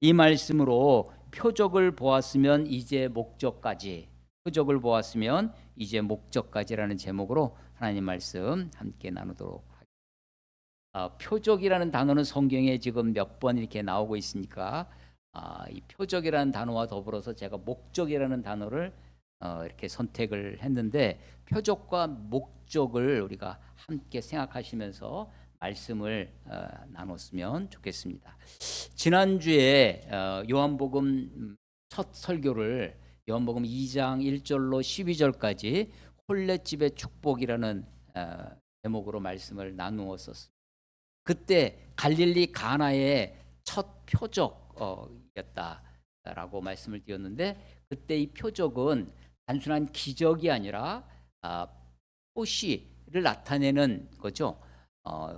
이 말씀으로 표적을 보았으면 이제 목적까지, 표적을 보았으면 이제 목적까지라는 제목으로 하나님 말씀 함께 나누도록 하겠습니다. 표적이라는 단어는 성경에 지금 몇 번 이렇게 나오고 있으니까 이 표적이라는 단어와 더불어서 제가 목적이라는 단어를 이렇게 선택을 했는데, 표적과 목적을 우리가 함께 생각하시면서 말씀을 나눴으면 좋겠습니다. 지난주에 요한복음 첫 설교를 요한복음 2장 1절로 12절까지 홀렛집의 축복이라는 제목으로 말씀을 나누었었습니다. 그때 갈릴리 가나의 첫 표적이었다라고 말씀을 드렸는데, 그때 이 표적은 단순한 기적이 아니라 표시를 나타내는 거죠.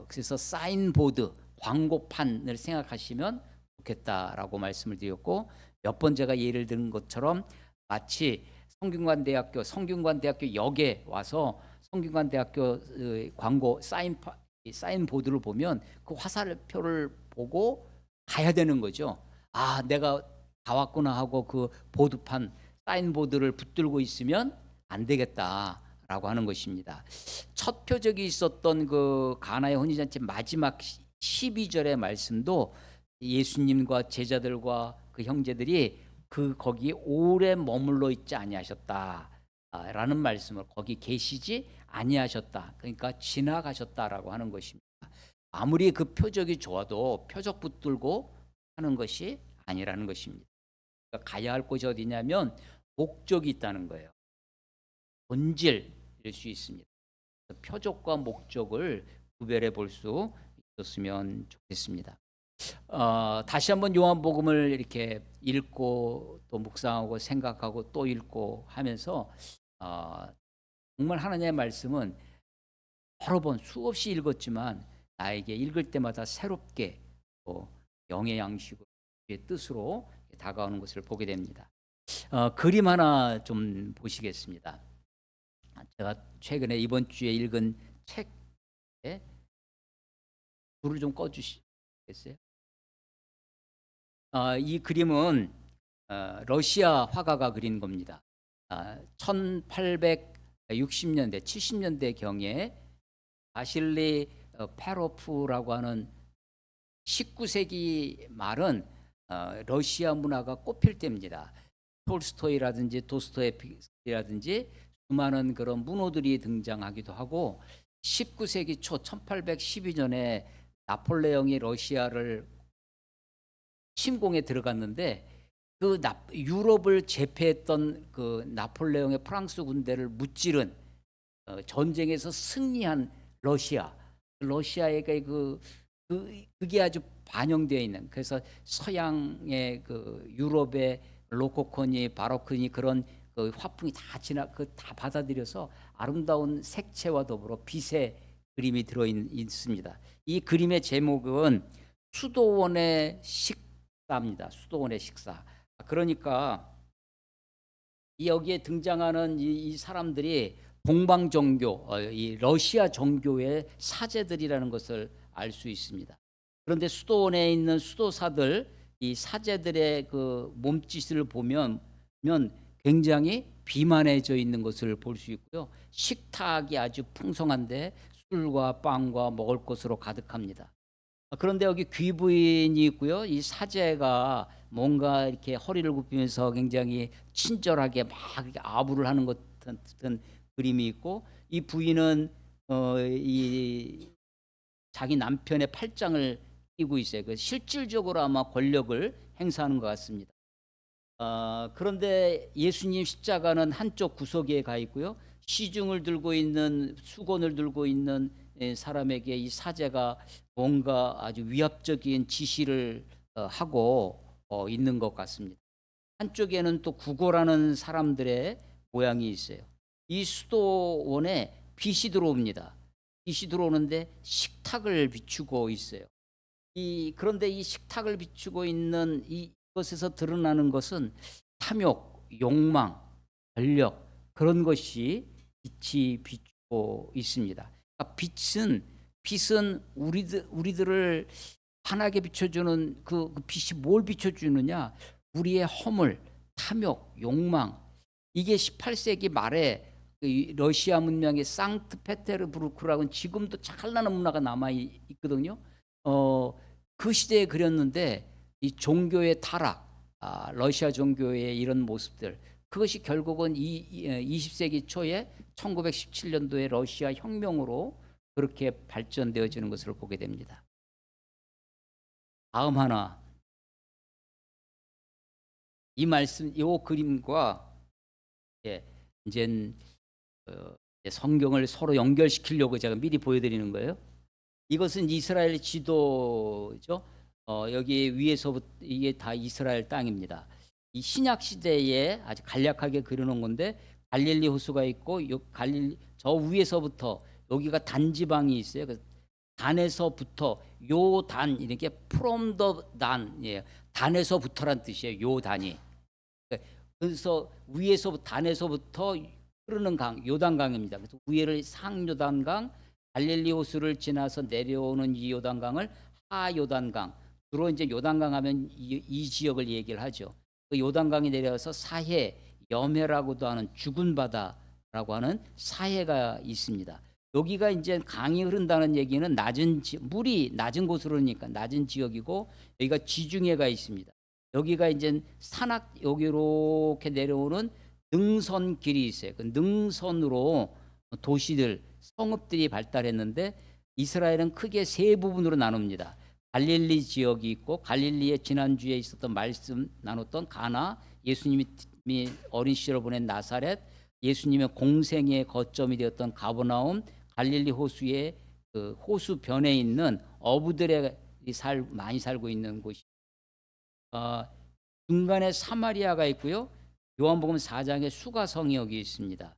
그래서 사인보드, 광고판을 생각하시면 좋겠다라고 말씀을 드렸고, 몇 번 제가 예를 든 것처럼 마치 성균관대학교 역에 와서 성균관대학교 광고 사인보드를 보면 그 화살표를 보고 가야 되는 거죠. 아, 내가 다 왔구나 하고 그 보드판 사인보드를 붙들고 있으면 안 되겠다라고 하는 것입니다. 첫 표적이 있었던 그 가나의 혼인잔치 마지막 12절의 말씀도 예수님과 제자들과 그 형제들이 거기 오래 머물러 있지 아니하셨다라는 말씀을, 거기 계시지 아니하셨다, 그러니까 지나가셨다라고 하는 것입니다. 아무리 그 표적이 좋아도 표적 붙들고 하는 것이 아니라는 것입니다. 그러니까 가야 할 곳이 어디냐면 목적이 있다는 거예요. 본질일 수 있습니다. 표적과 목적을 구별해 볼 수 있었으면 좋겠습니다. 다시 한번 요한복음을 이렇게 읽고 또 묵상하고 생각하고 또 읽고 하면서 정말 하나님의 말씀은 여러 번 수없이 읽었지만 나에게 읽을 때마다 새롭게 또 영의 양식으로 뜻으로 다가오는 것을 보게 됩니다. 그림 하나 좀 보시겠습니다. 제가 최근에 이번 주에 읽은 책에 불을 좀 꺼주시겠어요? 이 그림은 러시아 화가가 그린 겁니다. 1860년대, 70년대 경에 바실리 페로프라고 하는 19세기 말은 러시아 문화가 꽃필 때입니다. 톨스토이라든지 도스토옙스키라든지 수많은 그런 문호들이 등장하기도 하고, 19세기 초 1812년에 나폴레옹이 러시아를 침공에 들어갔는데 그 유럽을 제패했던 그 나폴레옹의 프랑스 군대를 무찌른 전쟁에서 승리한 러시아에게 그게 아주 반영되어 있는, 그래서 서양의 그 유럽의 로코코니 바로크니 그런 그 화풍이 다 받아들여서 아름다운 색채와 더불어 빛의 그림이 들어 있습니다. 이 그림의 제목은 수도원의 식사입니다. 수도원의 식사. 그러니까 여기에 등장하는 이 사람들이 동방 종교, 이 러시아 종교의 사제들이라는 것을 알 수 있습니다. 그런데 수도원에 있는 수도사들, 이 사제들의 그 몸짓을 보면 굉장히 비만해져 있는 것을 볼 수 있고요. 식탁이 아주 풍성한데 술과 빵과 먹을 것으로 가득합니다. 그런데 여기 귀부인이 있고요. 이 사제가 뭔가 이렇게 허리를 굽히면서 굉장히 친절하게 막 이렇게 아부를 하는 것 같은 그림이 있고, 이 부인은 이 자기 남편의 팔짱을 끼고 있어요. 그 실질적으로 아마 권력을 행사하는 것 같습니다. 그런데 예수님 십자가는 한쪽 구석에 가 있고요. 시중을 들고 있는, 수건을 들고 있는 사람에게 이 사제가 뭔가 아주 위압적인 지시를 하고 있는 것 같습니다. 한쪽에는 또 구걸하는 사람들의 모양이 있어요. 이 수도원에 빛이 들어옵니다. 빛이 들어오는데 식탁을 비추고 있어요. 그런데 이 식탁을 비추고 있는 이것에서 드러나는 것은 탐욕, 욕망, 권력, 그런 것이 빛이 비추고 있습니다. 그러니까 빛은 우리들을 환하게 비춰주는 그 빛이 뭘 비춰주느냐? 우리의 허물, 탐욕, 욕망. 이게 18세기 말에 그 러시아 문명의 상트페테르부르크라고는 지금도 찬란한 문화가 남아 있거든요. 그 시대에 그렸는데 이 종교의 타락, 러시아 종교의 이런 모습들, 그것이 결국은 20세기 초에 1917년도에 러시아 혁명으로 그렇게 발전되어지는 것을 보게 됩니다. 다음 하나, 이 말씀, 이 그림과 이제 성경을 서로 연결시키려고 제가 미리 보여드리는 거예요. 이것은 이스라엘 지도죠. 여기 위에서부터 이게 다 이스라엘 땅입니다. 이 신약 시대에 아주 간략하게 그려놓은 건데 갈릴리 호수가 있고 저 위에서부터 여기가 단지방이 있어요. 그 단에서부터 요단 이렇게 from the 단, 단에서부터란 뜻이에요. 요단이. 그래서 위에서부터 단에서부터 흐르는 강, 요단강입니다. 그래서 위에를 상요단강, 갈릴리 호수를 지나서 내려오는 이 요단강을 하요단강. 주로 이제 요단강 하면 이 지역을 얘기를 하죠. 그 요단강이 내려와서 사해, 염해라고도 하는 죽은 바다라고 하는 사해가 있습니다. 여기가 이제 강이 흐른다는 얘기는 물이 낮은 곳으로 흐르니까 낮은 지역이고, 여기가 지중해가 있습니다. 여기가 이제 여기 이렇게 내려오는 능선길이 있어요. 그 능선으로 도시들, 성읍들이 발달했는데 이스라엘은 크게 세 부분으로 나눕니다. 갈릴리 지역이 있고, 갈릴리에 지난주에 있었던 말씀 나눴던 가나, 예수님이 어린 시절을 보낸 나사렛, 예수님의 공생의 거점이 되었던 가버나움, 갈릴리 호수의 그 호수변에 있는 어부들이 많이 살고 있는 곳이, 중간에 사마리아가 있고요. 요한복음 4장에 수가성이 여기 있습니다.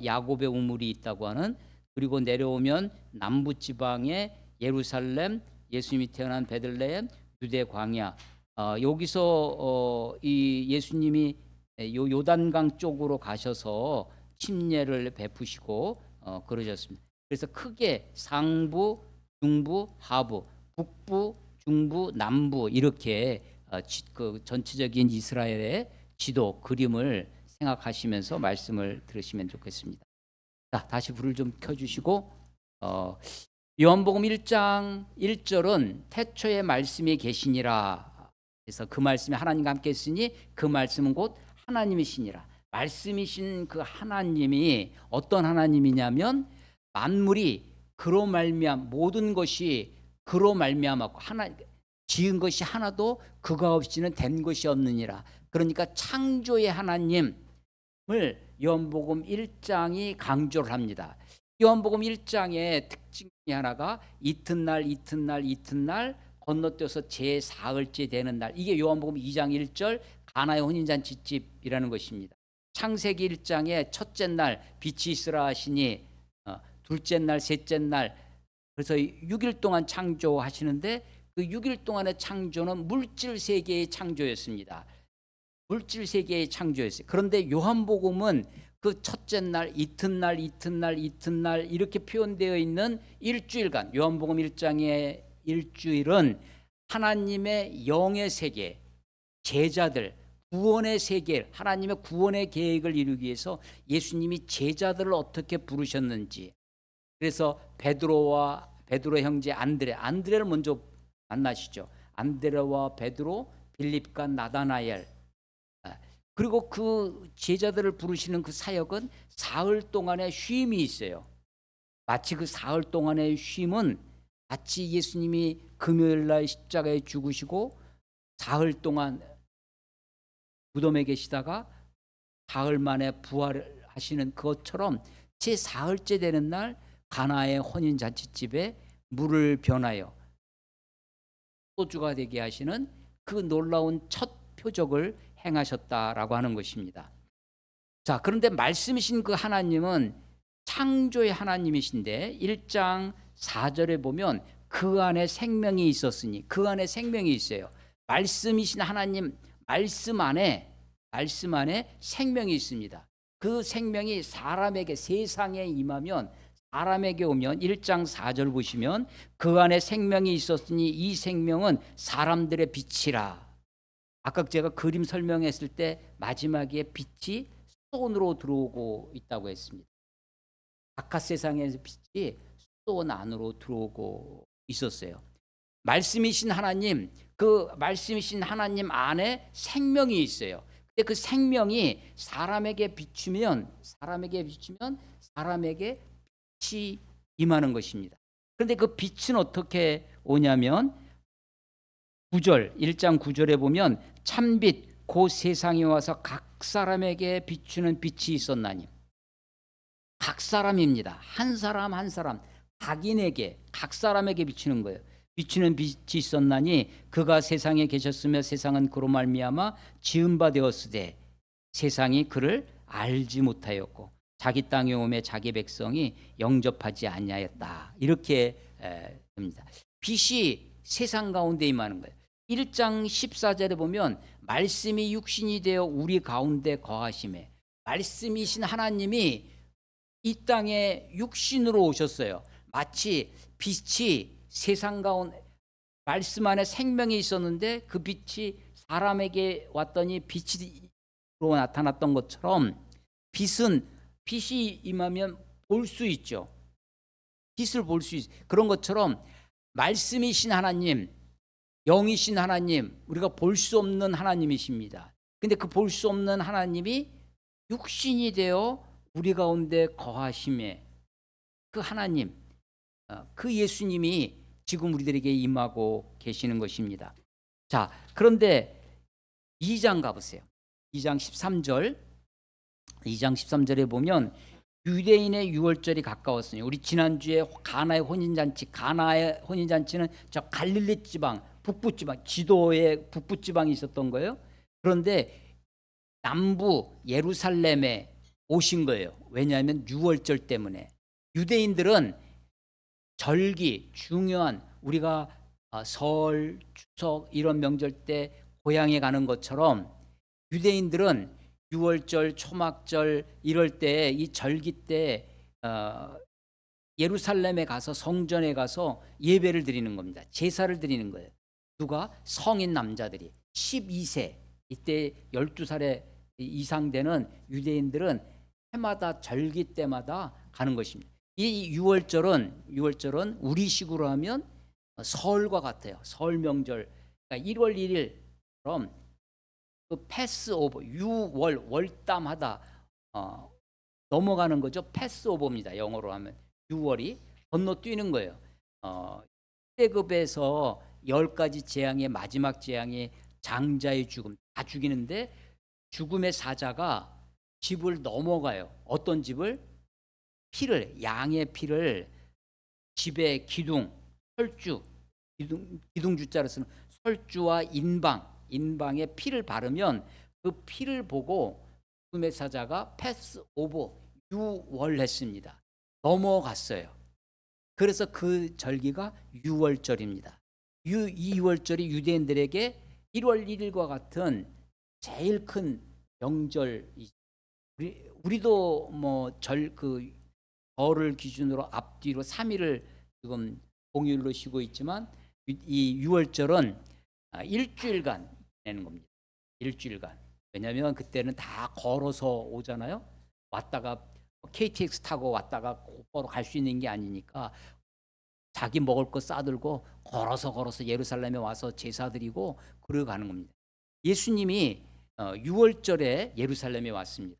야곱의 우물이 있다고 하는. 그리고 내려오면 남부 지방에 예루살렘, 예수님이 태어난 베들레헴, 유대 광야. 여기서 이 예수님이 요단강 쪽으로 가셔서 침례를 베푸시고 그러셨습니다. 그래서 크게 상부, 중부, 하부, 북부, 중부, 남부 이렇게 그 전체적인 이스라엘의 지도 그림을 생각하시면서 말씀을 들으시면 좋겠습니다. 자, 다시 불을 좀 켜주시고, 요한복음 1장 1절은 태초에 말씀이 계시니라. 그래서 그 말씀이 하나님과 함께 있으니 그 말씀은 곧 하나님이시니라. 말씀이신 그 하나님이 어떤 하나님이냐면, 만물이 그로 말미암, 모든 것이 그로 말미암았고 지은 것이 하나도 그가 없이는 된 것이 없느니라. 그러니까 창조의 하나님을 요한복음 1장이 강조를 합니다. 요한복음 1장의 특징 중에 하나가 이튿날 건너뛰어서 제4일째 되는 날. 이게 요한복음 2장 1절 가나의 혼인잔치집이라는 것입니다. 창세기 1장의 첫째 날 빛이 있으라 하시니 둘째 날, 셋째 날, 그래서 6일 동안 창조하시는데 그 6일 동안의 창조는 물질 세계의 창조였습니다. 물질 세계의 창조였어요. 그런데 요한복음은 그 첫째 날, 이튿날 이렇게 표현되어 있는 일주일간, 요한복음 1장의 일주일은 하나님의 영의 세계, 제자들, 구원의 세계, 하나님의 구원의 계획을 이루기 위해서 예수님이 제자들을 어떻게 부르셨는지. 그래서 베드로 형제 안드레를 먼저 만나시죠. 안드레와 베드로, 빌립과 나다나엘. 그리고 그 제자들을 부르시는 그 사역은 사흘 동안의 쉼이 있어요. 마치 그 사흘 동안의 쉼은 마치 예수님이 금요일 날 십자가에 죽으시고 사흘 동안 무덤에 계시다가 사흘 만에 부활하시는 것처럼 제 사흘째 되는 날 가나의 혼인잔치집에 물을 변하여 소주가 되게 하시는 그 놀라운 첫 표적을 행하셨다라고 하는 것입니다. 자, 그런데 말씀이신 그 하나님은 창조의 하나님이신데 1장 4절에 보면 그 안에 생명이 있었으니, 그 안에 생명이 있어요. 말씀이신 하나님, 말씀 안에 생명이 있습니다. 그 생명이 사람에게, 세상에 임하면 사람에게 오면 1장 4절 보시면 그 안에 생명이 있었으니 이 생명은 사람들의 빛이라. 아까 제가 그림 설명했을 때 마지막에 빛이 수도원으로 들어오고 있다고 했습니다. 바깥 세상에서 빛이 수도원 안으로 들어오고 있었어요. 말씀이신 하나님, 그 말씀이신 하나님 안에 생명이 있어요. 근데 그 생명이 사람에게 비추면 사람에게 빛이 임하는 것입니다. 그런데 그 빛은 어떻게 오냐면 9절, 1장 9절에 보면 참빛 곧 세상에 와서 각 사람에게 비추는 빛이 있었나니. 각 사람입니다. 한 사람 한 사람 각인에게 각 사람에게 비추는 거예요. 비추는 빛이 있었나니 그가 세상에 계셨으며 세상은 그로 말미암아 지은 바 되었으되 세상이 그를 알지 못하였고 자기 땅에 오매 자기 백성이 영접하지 아니하였다. 이렇게 됩니다. 빛이 세상 가운데 임하는 거예요. 1장 14절에 보면 말씀이 육신이 되어 우리 가운데 거하심에, 말씀이신 하나님이 이 땅에 육신으로 오셨어요. 마치 빛이 세상 가운데, 말씀 안에 생명이 있었는데 그 빛이 사람에게 왔더니 빛으로 나타났던 것처럼 빛이 임하면 볼 수 있죠. 빛을 볼 수 있어요. 그런 것처럼 말씀이신 하나님, 영이신 하나님, 우리가 볼 수 없는 하나님이십니다. 근데 그 볼 수 없는 하나님이 육신이 되어 우리 가운데 거하심에, 그 하나님, 그 예수님이 지금 우리들에게 임하고 계시는 것입니다. 자, 그런데 2장 가보세요. 2장 13절에 보면 유대인의 유월절이 가까웠으니, 우리 지난주에 가나의 혼인잔치는 저 갈릴리 지방, 북부 지방, 지도의 북부 지방이 있었던 거예요. 그런데 남부 예루살렘에 오신 거예요. 왜냐하면 유월절 때문에. 유대인들은 절기, 중요한, 우리가 설, 추석 이런 명절 때 고향에 가는 것처럼 유대인들은 유월절, 초막절 이럴 때, 이 절기 때 예루살렘에 가서, 성전에 가서 예배를 드리는 겁니다. 제사를 드리는 거예요. 누가? 성인 남자들이 12세, 이때 12살에 이상 되는 유대인들은 해마다 절기 때마다 가는 것입니다. 이 유월절은 우리식으로 하면 설과 같아요. 설 명절. 그러니까 1월 1일처럼 그 패스오버, 유월, 월담하다 넘어가는 거죠. 패스오버입니다. 영어로 하면 6월이 건너뛰는 거예요. 1대급에서 10가지 재앙의 마지막 재앙이 장자의 죽음, 다 죽이는데 죽음의 사자가 집을 넘어가요. 어떤 집을? 양의 피를 집에 기둥주자로 쓰는 설주와 인방에 피를 바르면 그 피를 보고 죽음의 사자가 패스 오버, 유월했습니다. 넘어갔어요. 그래서 그 절기가 유월절입니다. 이 유월절이 유대인들에게 1월 1일과 같은 제일 큰 명절이죠. 우리도 뭐 절을 기준으로 앞뒤로 3일을 지금 공휴일로 쉬고 있지만 이 유월절은 일주일간 내는 겁니다. 일주일간. 왜냐하면 그때는 다 걸어서 오잖아요. 왔다가 KTX 타고 왔다가 곧바로 갈 수 있는 게 아니니까 자기 먹을 거 싸들고 걸어서 예루살렘에 와서 제사 드리고 그러고 가는 겁니다. 예수님이 유월절에 예루살렘에 왔습니다.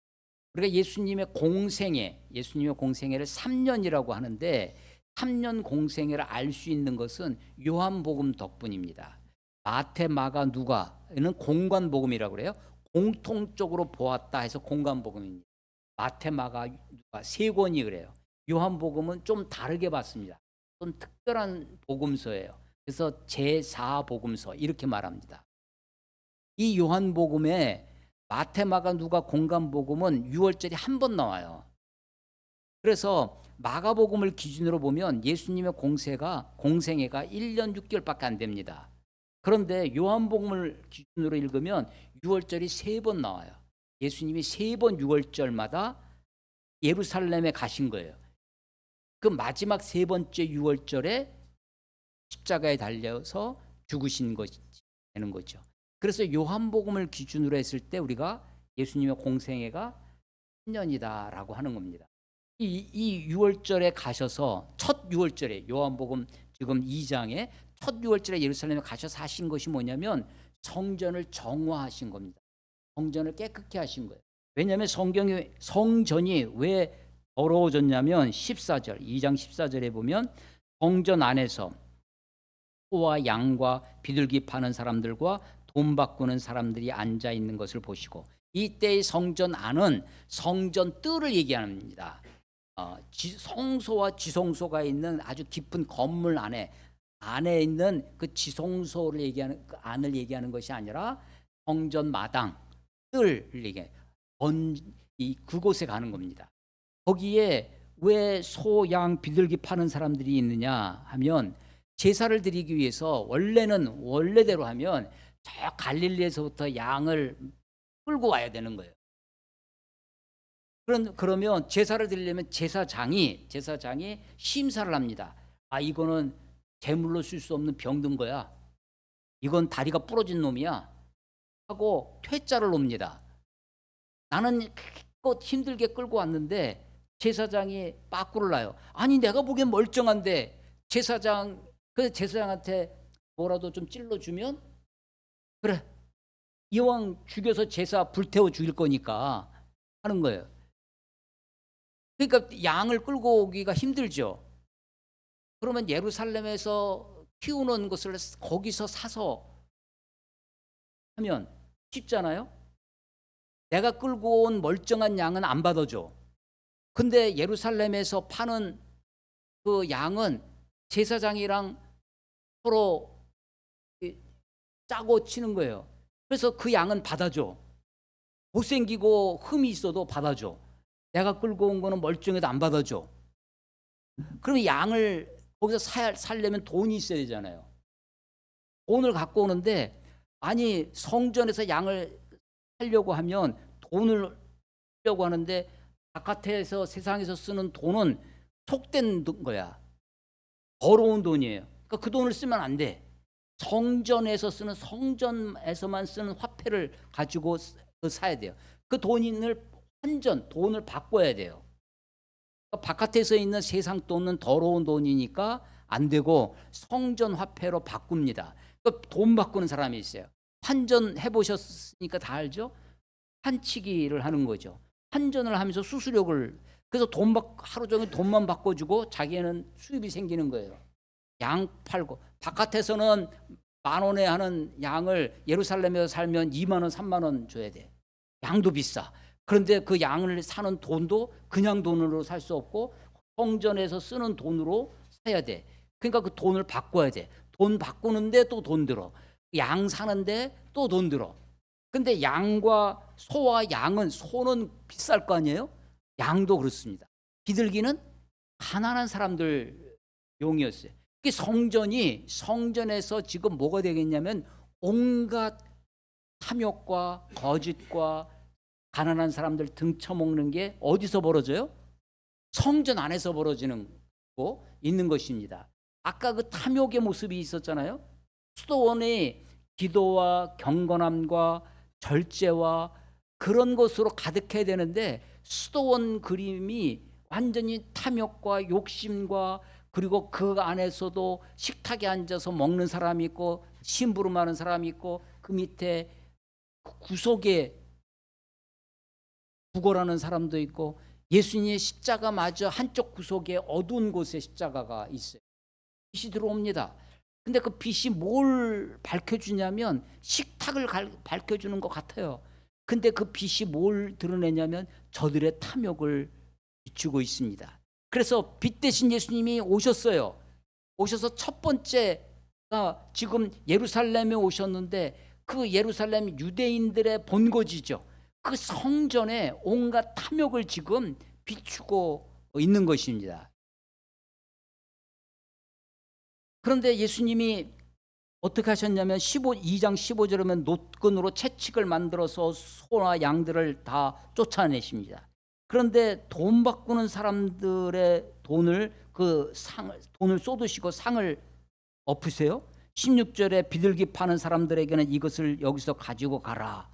우리가 예수님의 공생애를 3년이라고 하는데 3년 공생애를 알 수 있는 것은 요한복음 덕분입니다. 마태, 마가, 누가는 공관복음이라고 그래요. 공통적으로 보았다 해서 공관복음입니다. 마태, 마가, 누가 세 권이 그래요. 요한복음은 좀 다르게 봤습니다. 좀 특별한 복음서예요. 그래서 제4복음서 이렇게 말합니다. 이 요한복음에 마태, 마가, 누가, 공관복음은 6월절이 한 번 나와요. 그래서 마가복음을 기준으로 보면 예수님의 공생애가 1년 6개월밖에 안 됩니다. 그런데 요한복음을 기준으로 읽으면 6월절이 3번 나와요. 예수님이 3번 6월절마다 예루살렘에 가신 거예요. 그 마지막 세 번째 유월절에 십자가에 달려서 죽으신 것이 되는 거죠. 그래서 요한복음을 기준으로 했을 때 우리가 예수님의 공생애가 10년이다라고 하는 겁니다. 이 유월절에 가셔서 첫 유월절에 요한복음 지금 2장에 첫 유월절에 예루살렘에 가셔서 하신 것이 뭐냐면 성전을 정화하신 겁니다. 성전을 깨끗게 하신 거예요. 왜냐하면 성전이 왜 더러워졌냐면 14절 2장 14절에 보면 성전 안에서 소와 양과 비둘기 파는 사람들과 돈 바꾸는 사람들이 앉아 있는 것을 보시고, 이때의 성전 안은 성전 뜰을 얘기합니다. 성소와 지성소가 있는 아주 깊은 건물 안에 있는 그 지성소를 얘기하는 그 안을 얘기하는 것이 아니라 성전 마당 뜰을 얘기해. 그곳에 가는 겁니다. 거기에 왜 소, 양, 비둘기 파는 사람들이 있느냐 하면 제사를 드리기 위해서 원래대로 하면 저 갈릴리에서부터 양을 끌고 와야 되는 거예요. 그러면 제사를 드리려면 제사장이 심사를 합니다. 이거는 제물로 쓸 수 없는 병든 거야. 이건 다리가 부러진 놈이야. 하고 퇴짜를 놓습니다. 나는 힘들게 끌고 왔는데 제사장이 빠꾸를 놔요. 아니 내가 보기엔 멀쩡한데 제사장한테 뭐라도 좀 찔러주면 그래 이왕 죽여서 제사 불태워 죽일 거니까 하는 거예요. 그러니까 양을 끌고 오기가 힘들죠. 그러면 예루살렘에서 키우는 것을 거기서 사서 하면 쉽잖아요. 내가 끌고 온 멀쩡한 양은 안 받아줘. 근데 예루살렘에서 파는 그 양은 제사장이랑 서로 짜고 치는 거예요. 그래서 그 양은 받아줘. 못생기고 흠이 있어도 받아줘. 내가 끌고 온 거는 멀쩡해도 안 받아줘. 그러면 양을 거기서 살려면 돈이 있어야 되잖아요. 돈을 갖고 오는데 아니 성전에서 양을 살려고 하면 돈을 쓰려고 하는데 바깥에서 세상에서 쓰는 돈은 속된 거야. 더러운 돈이에요. 그러니까 그 돈을 쓰면 안 돼. 성전에서만 쓰는 화폐를 가지고 사야 돼요. 그 돈을 돈을 바꿔야 돼요. 그러니까 바깥에서 있는 세상 돈은 더러운 돈이니까 안 되고 성전 화폐로 바꿉니다. 그러니까 돈 바꾸는 사람이 있어요. 환전 해보셨으니까 다 알죠? 환치기를 하는 거죠. 환전을 하면서 수수료를, 그래서 하루 종일 돈만 바꿔주고 자기는 수입이 생기는 거예요. 양 팔고, 바깥에서는 10,000원에 하는 양을 예루살렘에서 살면 20,000원, 30,000원 줘야 돼. 양도 비싸. 그런데 그 양을 사는 돈도 그냥 돈으로 살 수 없고 성전에서 쓰는 돈으로 사야 돼. 그러니까 그 돈을 바꿔야 돼. 돈 바꾸는데 또 돈 들어. 양 사는데 또 돈 들어. 근데 양과 소와 양은, 소는 비쌀 거 아니에요? 양도 그렇습니다. 비둘기는 가난한 사람들 용이었어요. 성전에서 지금 뭐가 되겠냐면 온갖 탐욕과 거짓과 가난한 사람들 등쳐먹는 게 어디서 벌어져요? 성전 안에서 벌어지는 거 있는 것입니다. 아까 그 탐욕의 모습이 있었잖아요. 수도원이 기도와 경건함과 절제와 그런 것으로 가득해야 되는데 수도원 그림이 완전히 탐욕과 욕심과, 그리고 그 안에서도 식탁에 앉아서 먹는 사람이 있고 심부름하는 사람이 있고 그 밑에 구석에 구걸하는 사람도 있고, 예수님의 십자가 마저 한쪽 구석에 어두운 곳에 십자가가 있어요. 빛이 들어옵니다. 근데 그 빛이 뭘 밝혀주냐면 식탁을 밝혀주는 것 같아요. 근데 그 빛이 뭘 드러내냐면 저들의 탐욕을 비추고 있습니다. 그래서 빛 대신 예수님이 오셨어요. 오셔서 첫 번째가 지금 예루살렘에 오셨는데 그 예루살렘 유대인들의 본거지죠. 그 성전에 온갖 탐욕을 지금 비추고 있는 것입니다. 그런데 예수님이 어떻게 하셨냐면 2장 15절에 보면 노끈으로 채찍을 만들어서 소나 양들을 다 쫓아내십니다. 그런데 돈 바꾸는 사람들의 돈을 쏟으시고 상을 엎으세요. 16절에 비둘기 파는 사람들에게는 이것을 여기서 가지고 가라.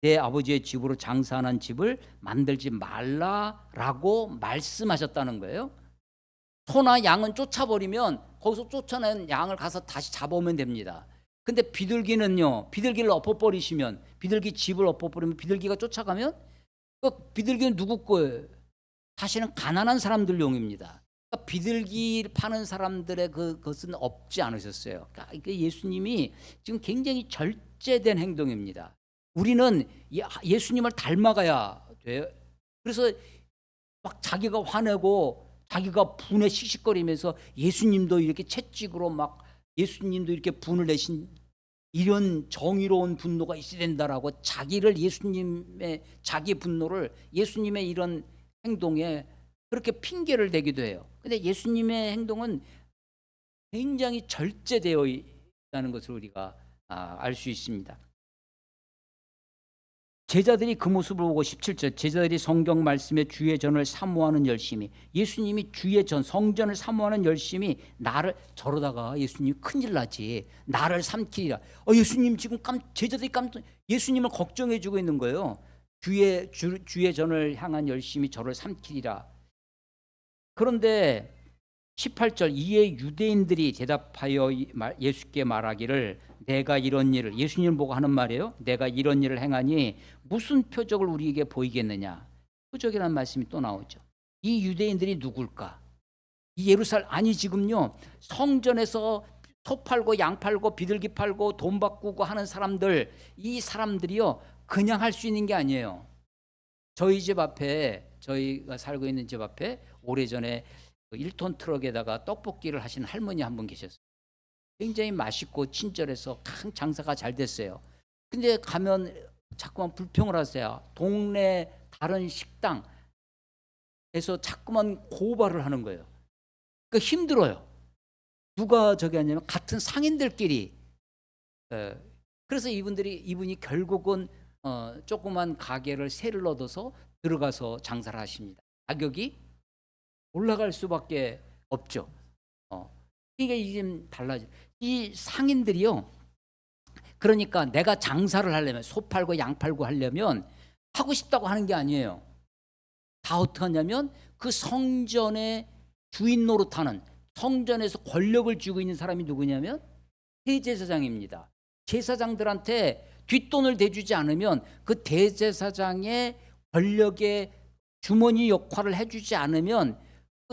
내 아버지의 집으로 장사하는 집을 만들지 말라라고 말씀하셨다는 거예요. 소나 양은 쫓아버리면 거기서 쫓아낸 양을 가서 다시 잡아오면 됩니다. 근데 비둘기는요, 비둘기를 엎어버리시면, 비둘기 집을 엎어버리면 비둘기가 쫓아가면 그 비둘기는 누구 거예요? 사실은 가난한 사람들 용입니다. 그러니까 비둘기 파는 사람들의 그것은 없지 않으셨어요. 그러니까 예수님이 지금 굉장히 절제된 행동입니다. 우리는 예수님을 닮아가야 돼요. 그래서 막 자기가 화내고 자기가 분에 씩씩거리면서 예수님도 이렇게 채찍으로 막 예수님도 이렇게 분을 내신 이런 정의로운 분노가 있어야 된다라고 자기를 예수님의 자기 분노를 예수님의 이런 행동에 그렇게 핑계를 대기도 해요. 근데 예수님의 행동은 굉장히 절제되어 있다는 것을 우리가 알 수 있습니다. 제자들이 그 모습을 보고 17절 제자들이 성경 말씀에 주의 전을 사모하는 열심히 예수님이 주의 전 성전을 사모하는 열심히 나를 저러다가 예수님이 큰일 나지 나를 삼키리라. 예수님 지금 제자들이 예수님을 걱정해 주고 있는 거예요. 주의 전을 향한 열심히 저를 삼키리라. 그런데 18절 이에 유대인들이 대답하여 예수께 말하기를 내가 이런 일을 예수님을 보고 하는 말이에요. 내가 이런 일을 행하니 무슨 표적을 우리에게 보이겠느냐. 표적이라는 말씀이 또 나오죠. 이 유대인들이 누굴까? 이 예루살렘 아니 지금요 성전에서 소 팔고 양 팔고 비둘기 팔고 돈 바꾸고 하는 사람들 이 사람들이요 그냥 할 수 있는 게 아니에요. 저희 집 앞에 저희가 살고 있는 집 앞에 오래전에 1톤 트럭에다가 떡볶이를 하시는 할머니 한 분 계셨어요. 굉장히 맛있고 친절해서 장사가 잘 됐어요. 근데 가면 자꾸만 불평을 하세요. 동네 다른 식당에서 자꾸만 고발을 하는 거예요. 그러니까 힘들어요. 누가 저기 하냐면 같은 상인들끼리. 그래서 이분이 결국은 조그만 가게를 세를 얻어서 들어가서 장사를 하십니다. 가격이 올라갈 수밖에 없죠. 이게 지금 달라져. 이 상인들이요. 그러니까 내가 장사를 하려면 소 팔고 양 팔고 하려면 하고 싶다고 하는 게 아니에요. 다 어떻게 하냐면 그 성전의 주인 노릇하는 성전에서 권력을 쥐고 있는 사람이 누구냐면 대제사장입니다. 제사장들한테 뒷돈을 대주지 않으면 그 대제사장의 권력의 주머니 역할을 해주지 않으면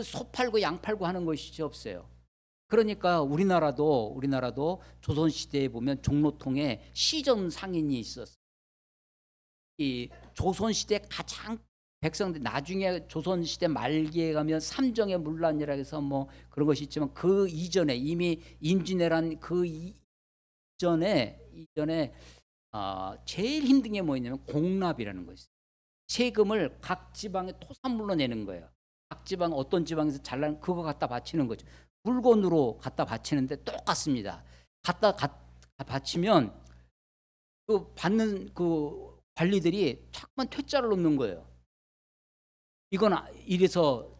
소 팔고 양 팔고 하는 것이 없어요. 그러니까 우리나라도 조선시대에 보면 종로통에 시정 상인이 있었어요. 이 조선시대 가장 백성들 나중에 조선시대 말기에 가면 삼정의 문란이라 해서 뭐 그런 것이 있지만 그 이전에 이미 임진왜란 그 이전에 제일 힘든 게 뭐였냐면 공납이라는 것이 있어요. 세금을 각 지방에 토산물로 내는 거예요. 각 지방 어떤 지방에서 잘난 그거 갖다 바치는 거죠. 물건으로 갖다 바치는데 똑같습니다. 갖다 바치면 그 받는 그 관리들이 자꾸만 퇴짜를 놓는 거예요. 이건 이래서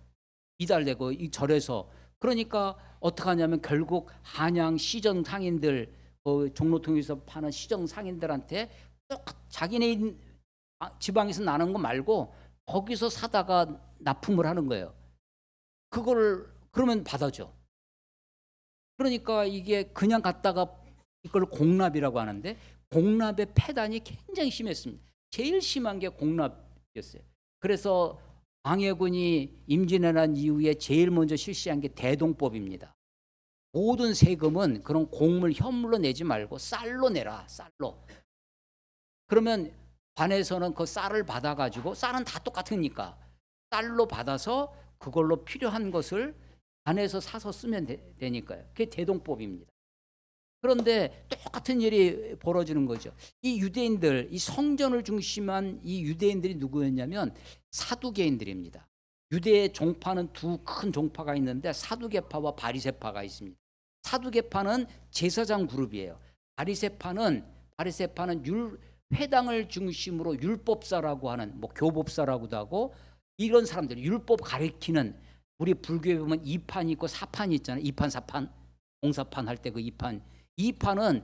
이달되고 이 절에서 그러니까 어떻게 하냐면 결국 한양 시정 상인들 종로통에서 파는 시정 상인들한테 자기네 지방에서 나는 거 말고 거기서 사다가 납품을 하는 거예요. 그거를 그러면 받아줘. 그러니까 이게 그냥 갔다가 이걸 공납이라고 하는데 공납의 폐단이 굉장히 심했습니다. 제일 심한 게 공납이었어요. 그래서 광해군이 임진왜란 이후에 제일 먼저 실시한 게 대동법입니다. 모든 세금은 그런 곡물 현물로 내지 말고 쌀로 내라. 쌀로. 그러면 관에서는 그 쌀을 받아가지고 쌀은 다 똑같으니까 쌀로 받아서 그걸로 필요한 것을 관에서 사서 쓰면 되니까요. 그게 대동법입니다. 그런데 똑같은 일이 벌어지는 거죠. 이 유대인들, 이 성전을 중심한 이 유대인들이 누구였냐면 사두개인들입니다. 유대의 종파는 두 큰 종파가 있는데 사두개파와 바리새파가 있습니다. 사두개파는 제사장 그룹이에요. 바리새파는 회당을 중심으로 율법사라고 하는 뭐 교법사라고도 하고 이런 사람들 율법 가리키는 우리 불교에 보면 2판이 있고 4판이 있잖아요. 2판, 4판, 공사판 할 때 그 2판. 2판은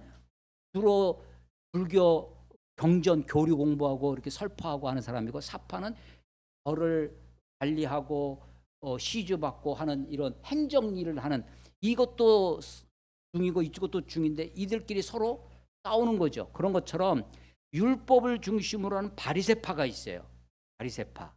주로 불교 경전 교리 공부하고 이렇게 설파하고 하는 사람이고, 4판은 절을 관리하고 시주 받고 하는 이런 행정 일을 하는, 이것도 중이고 이것도 중인데 이들끼리 서로 싸우는 거죠. 그런 것처럼 율법을 중심으로 하는 바리새파가 있어요. 바리새파.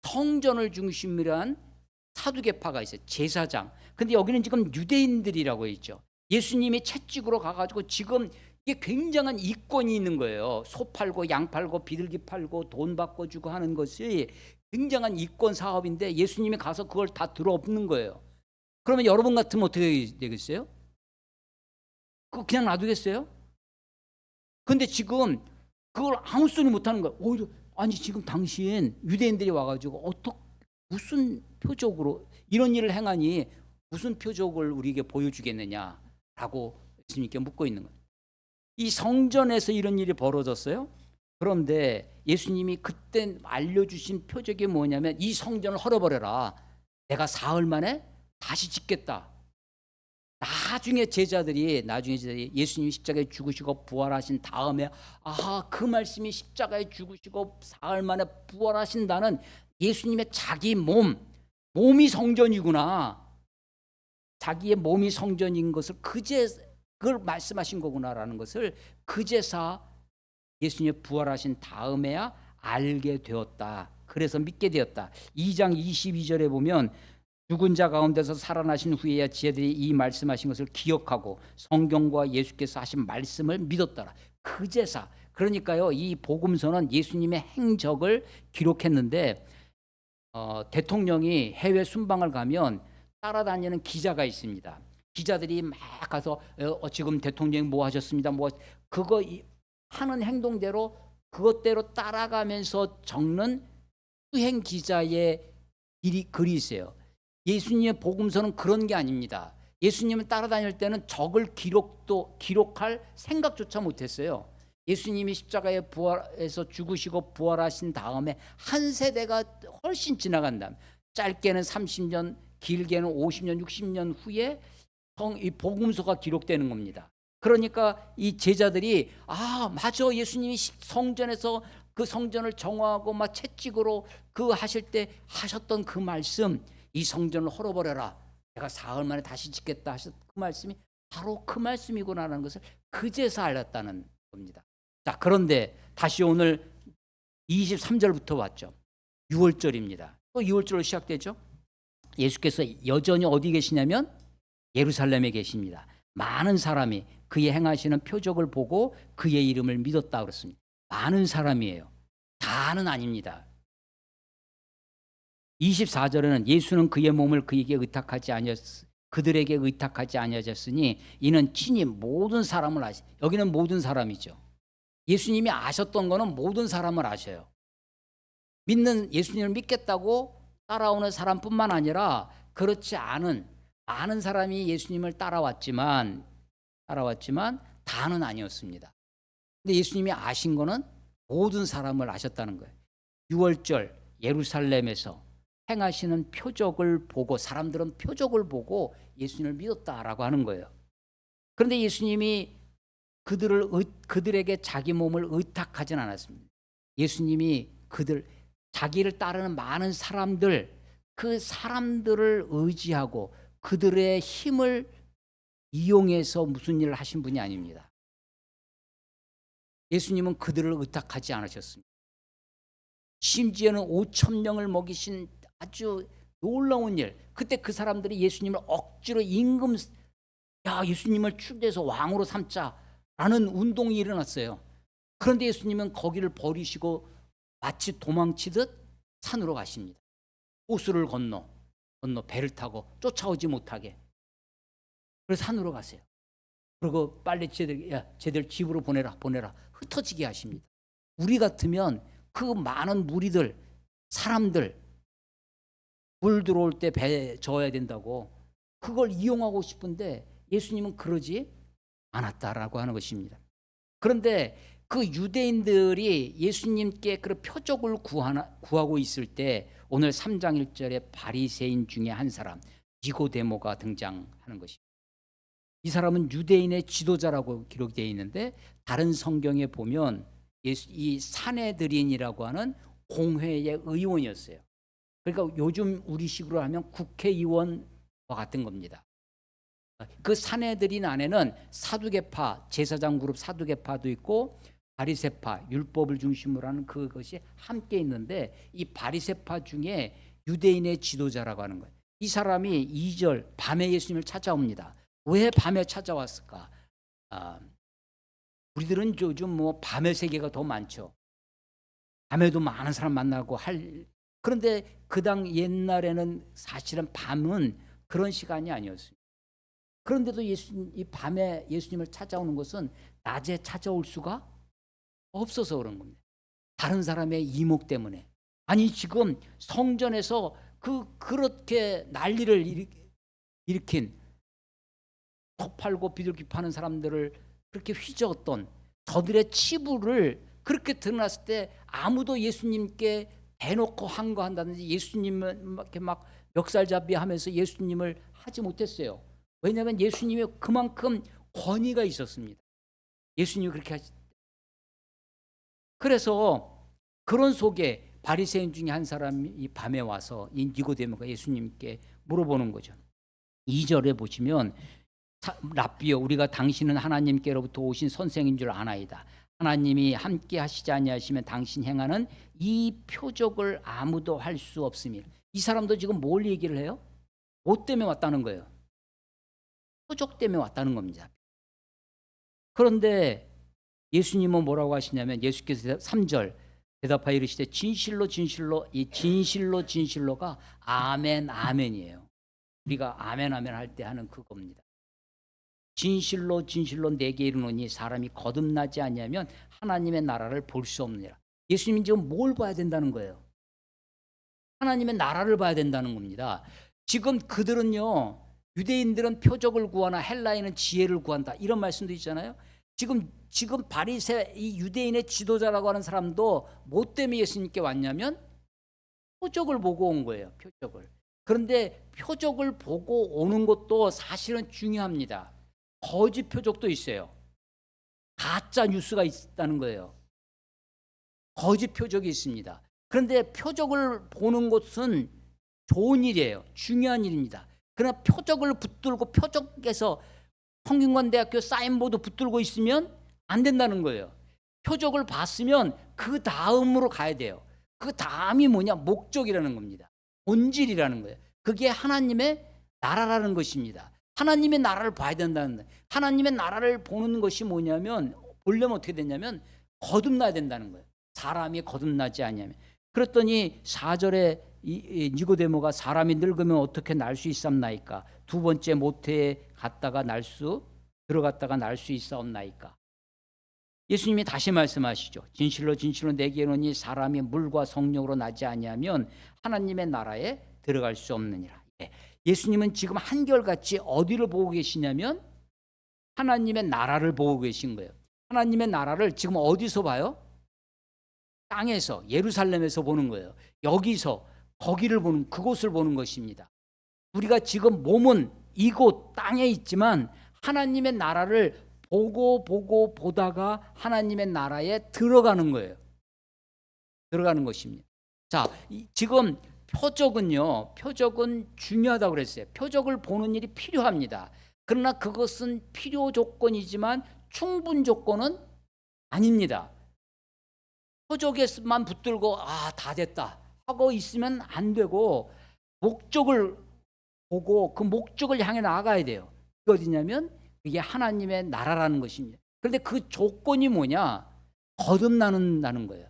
성전을 중심으로 한 사두개파가 있어요. 제사장. 근데 여기는 지금 유대인들이라고 있죠. 예수님이 채찍으로 가가지고 지금 이게 굉장한 이권이 있는 거예요. 소 팔고 양 팔고 비둘기 팔고 돈 바꿔주고 하는 것이 굉장한 이권 사업인데, 예수님이 가서 그걸 다 들어엎는 거예요. 그러면 여러분 같으면 어떻게 되겠어요? 그거 그냥 놔두겠어요? 근데 지금 그걸 아무 소리 못하는 거예요. 오히려 아니 지금 당신 유대인들이 와가지고 무슨 표적으로 이런 일을 행하니 무슨 표적을 우리에게 보여주겠느냐라고 예수님께 묻고 있는 거예요. 이 성전에서 이런 일이 벌어졌어요. 그런데 예수님이 그때 알려주신 표적이 뭐냐면, 이 성전을 헐어버려라. 내가 사흘 만에 다시 짓겠다. 나중에 제자들이 예수님이 십자가에 죽으시고 부활하신 다음에, 그 말씀이 십자가에 죽으시고 사흘 만에 부활하신다는 예수님의 자기 몸이 성전이구나. 자기의 몸이 성전인 것을 그걸 말씀하신 거구나라는 것을 그제서 예수님이 부활하신 다음에야 알게 되었다. 그래서 믿게 되었다. 2장 22절에 보면, 죽은 자 가운데서 살아나신 후에야 지혜들이 이 말씀하신 것을 기억하고 성경과 예수께서 하신 말씀을 믿었더라. 그제서. 그러니까요, 이 복음서는 예수님의 행적을 기록했는데, 대통령이 해외 순방을 가면 따라다니는 기자가 있습니다. 기자들이 막 가서 지금 대통령이 뭐 하셨습니다. 그거 하는 행동대로 그것대로 따라가면서 적는 수행 기자의 글이 있어요. 예수님의 복음서는 그런 게 아닙니다. 예수님을 따라다닐 때는 적을 기록할 생각조차 못했어요. 예수님이 십자가에 부활해서 죽으시고 부활하신 다음에 한 세대가 훨씬 지나간 다음, 짧게는 30년, 길게는 50년, 60년 후에 이 복음서가 기록되는 겁니다. 그러니까 이 제자들이 맞아, 예수님이 성전에서 그 성전을 정화하고 막 채찍으로 그 하실 때 하셨던 그 말씀, 이 성전을 헐어버려라, 내가 사흘 만에 다시 짓겠다 하셨던 그 말씀이 바로 그 말씀이구나라는 것을 그제서 알았다는 겁니다. 자, 그런데 다시 오늘 23절부터 왔죠. 6월절입니다. 또 6월절로 시작되죠. 예수께서 여전히 어디 계시냐면 예루살렘에 계십니다. 많은 사람이 그의 행하시는 표적을 보고 그의 이름을 믿었다 그랬습니다. 많은 사람이에요. 다는 아닙니다. 24절에는 예수는 그의 몸을 그들에게 의탁하지 아니하셨으니 이는 친히 모든 사람을 여기는 모든 사람이죠. 예수님이 아셨던 거는 모든 사람을 아셔요. 예수님을 믿겠다고 따라오는 사람뿐만 아니라 그렇지 않은 많은 사람이 예수님을 따라왔지만 다는 아니었습니다. 근데 예수님이 아신 거는 모든 사람을 아셨다는 거예요. 6월절 예루살렘에서 행하시는 표적을 보고, 사람들은 표적을 보고 예수님을 믿었다라고 하는 거예요. 그런데 예수님이 그들에게 자기 몸을 의탁하진 않았습니다. 예수님이 자기를 따르는 많은 사람들, 그 사람들을 의지하고 그들의 힘을 이용해서 무슨 일을 하신 분이 아닙니다. 예수님은 그들을 의탁하지 않으셨습니다. 심지어는 5,000명을 먹이신 아주 놀라운 일, 그때 그 사람들이 예수님을 억지로 예수님을 추대해서 왕으로 삼자라는 운동이 일어났어요. 그런데 예수님은 거기를 버리시고 마치 도망치듯 산으로 가십니다. 호수를 건너 배를 타고 쫓아오지 못하게. 그래서 산으로 가세요. 그리고 빨리 쟤들 집으로 보내라 흩어지게 하십니다. 우리 같으면 그 많은 무리들, 사람들, 물 들어올 때 배 저어야 된다고 그걸 이용하고 싶은데 예수님은 그러지 않았다라고 하는 것입니다. 그런데 그 유대인들이 예수님께 그런 표적을 구하고 있을 때 오늘 3장 1절에 바리새인 중에 한 사람 니고데모가 등장하는 것입니다. 이 사람은 유대인의 지도자라고 기록되어 있는데 다른 성경에 보면 이 산헤드린이라고 하는 공회의 의원이었어요. 그러니까 요즘 우리식으로 하면 국회의원과 같은 겁니다. 그 산헤드린 안에는 사두개파, 제사장 그룹 사두개파도 있고 바리새파, 율법을 중심으로 하는 그것이 함께 있는데 이 바리새파 중에 유대인의 지도자라고 하는 거예요. 이 사람이 2절 밤에 예수님을 찾아옵니다. 왜 밤에 찾아왔을까? 우리들은 요즘 뭐 밤의 세계가 더 많죠. 밤에도 많은 사람 만나고 그런데 그 당 옛날에는 사실은 밤은 그런 시간이 아니었어요. 그런데도 이 밤에 예수님을 찾아오는 것은 낮에 찾아올 수가 없어서 그런 겁니다. 다른 사람의 이목 때문에. 아니 지금 성전에서 그렇게 난리를 일으킨 터 팔고 비둘기 파는 사람들을 그렇게 휘저었던 저들의 치부를 그렇게 드러났을 때 아무도 예수님께 대놓고 항거한다든지 예수님을 이렇게 막 멱살잡이하면서 예수님을 하지 못했어요. 왜냐하면 예수님이 그만큼 권위가 있었습니다. 예수님이 그렇게 하시. 그래서 그런 속에 바리새인 중에 한 사람이 이 밤에 와서 이 니고데모가 예수님께 물어보는 거죠. 2절에 보시면 랍비여 우리가 당신은 하나님께로부터 오신 선생인 줄 아나이다. 하나님이 함께 하시지 아니하시면 당신 행하는 이 표적을 아무도 할 수 없음이라. 이 사람도 지금 뭘 얘기를 해요? 뭐 때문에 왔다는 거예요? 표적 때문에 왔다는 겁니다. 그런데 예수님은 뭐라고 하시냐면 예수께서 3절 대답하여 이르시되 진실로 진실로 이 진실로 진실로가 아멘 아멘이에요. 우리가 아멘 아멘 할 때 하는 그겁니다. 진실로 진실로 내게 이르노니 사람이 거듭나지 아니하면 하나님의 나라를 볼 수 없느니라. 예수님이 지금 뭘 봐야 된다는 거예요? 하나님의 나라를 봐야 된다는 겁니다. 지금 그들은요, 유대인들은 표적을 구하나 헬라인은 지혜를 구한다 이런 말씀도 있잖아요. 지금 바리새 이 유대인의 지도자라고 하는 사람도 뭐 때문에 예수님께 왔냐면 표적을 보고 온 거예요. 표적을. 그런데 표적을 보고 오는 것도 사실은 중요합니다. 거짓 표적도 있어요. 가짜 뉴스가 있다는 거예요. 거짓 표적이 있습니다. 그런데 표적을 보는 것은 좋은 일이에요. 중요한 일입니다. 그러나 표적을 붙들고 표적에서 성균관대학교 사인보드 붙들고 있으면 안 된다는 거예요. 표적을 봤으면 그 다음으로 가야 돼요. 그 다음이 뭐냐? 목적이라는 겁니다. 본질이라는 거예요. 그게 하나님의 나라라는 것입니다. 하나님의 나라를 봐야 된다는 거예요. 하나님의 나라를 보는 것이 뭐냐면 보려면 어떻게 되냐면 거듭나야 된다는 거예요. 사람이 거듭나지 아니하면. 그랬더니 4절에 니고데모가 사람이 늙으면 어떻게 날 수 있사옵나이까? 두 번째 모태에 들어갔다가 날 수 있사옵나이까? 예수님이 다시 말씀하시죠. 진실로 진실로 내게 이르노니 사람이 물과 성령으로 나지 아니하면 하나님의 나라에 들어갈 수 없느니라. 예수님은 지금 한결같이 어디를 보고 계시냐면 하나님의 나라를 보고 계신 거예요. 하나님의 나라를 지금 어디서 봐요? 땅에서 예루살렘에서 보는 거예요. 여기서 거기를 보는 그곳을 보는 것입니다. 우리가 지금 몸은 이곳 땅에 있지만 하나님의 나라를 보다가 하나님의 나라에 들어가는 거예요. 들어가는 것입니다. 자, 지금 표적은 중요하다고 그랬어요. 표적을 보는 일이 필요합니다. 그러나 그것은 필요 조건이지만 충분 조건은 아닙니다. 표적에만 붙들고 다 됐다 하고 있으면 안 되고 목적을 보고 그 목적을 향해 나아가야 돼요. 그게 어디냐면 이게 하나님의 나라라는 것입니다. 그런데 그 조건이 뭐냐? 거듭나는 거예요.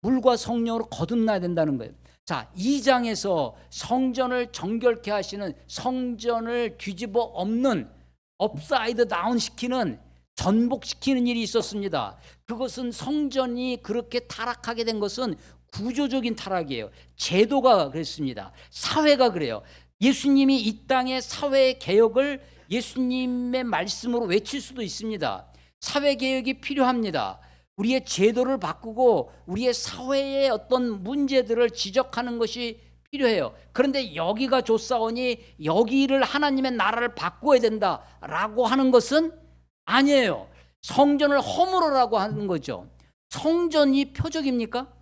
물과 성령으로 거듭나야 된다는 거예요. 자, 2장에서 성전을 정결케 하시는 성전을 뒤집어 엎는 업사이드 다운 시키는 전복시키는 일이 있었습니다. 그것은 성전이 그렇게 타락하게 된 것은 구조적인 타락이에요. 제도가 그랬습니다. 사회가 그래요. 예수님이 이 땅의 사회 개혁을 예수님의 말씀으로 외칠 수도 있습니다. 사회 개혁이 필요합니다. 우리의 제도를 바꾸고 우리의 사회의 어떤 문제들을 지적하는 것이 필요해요. 그런데 여기가 좋사오니 여기를 하나님의 나라를 바꾸어야 된다라고 하는 것은 아니에요. 성전을 허물으라고 하는 거죠. 성전이 표적입니까?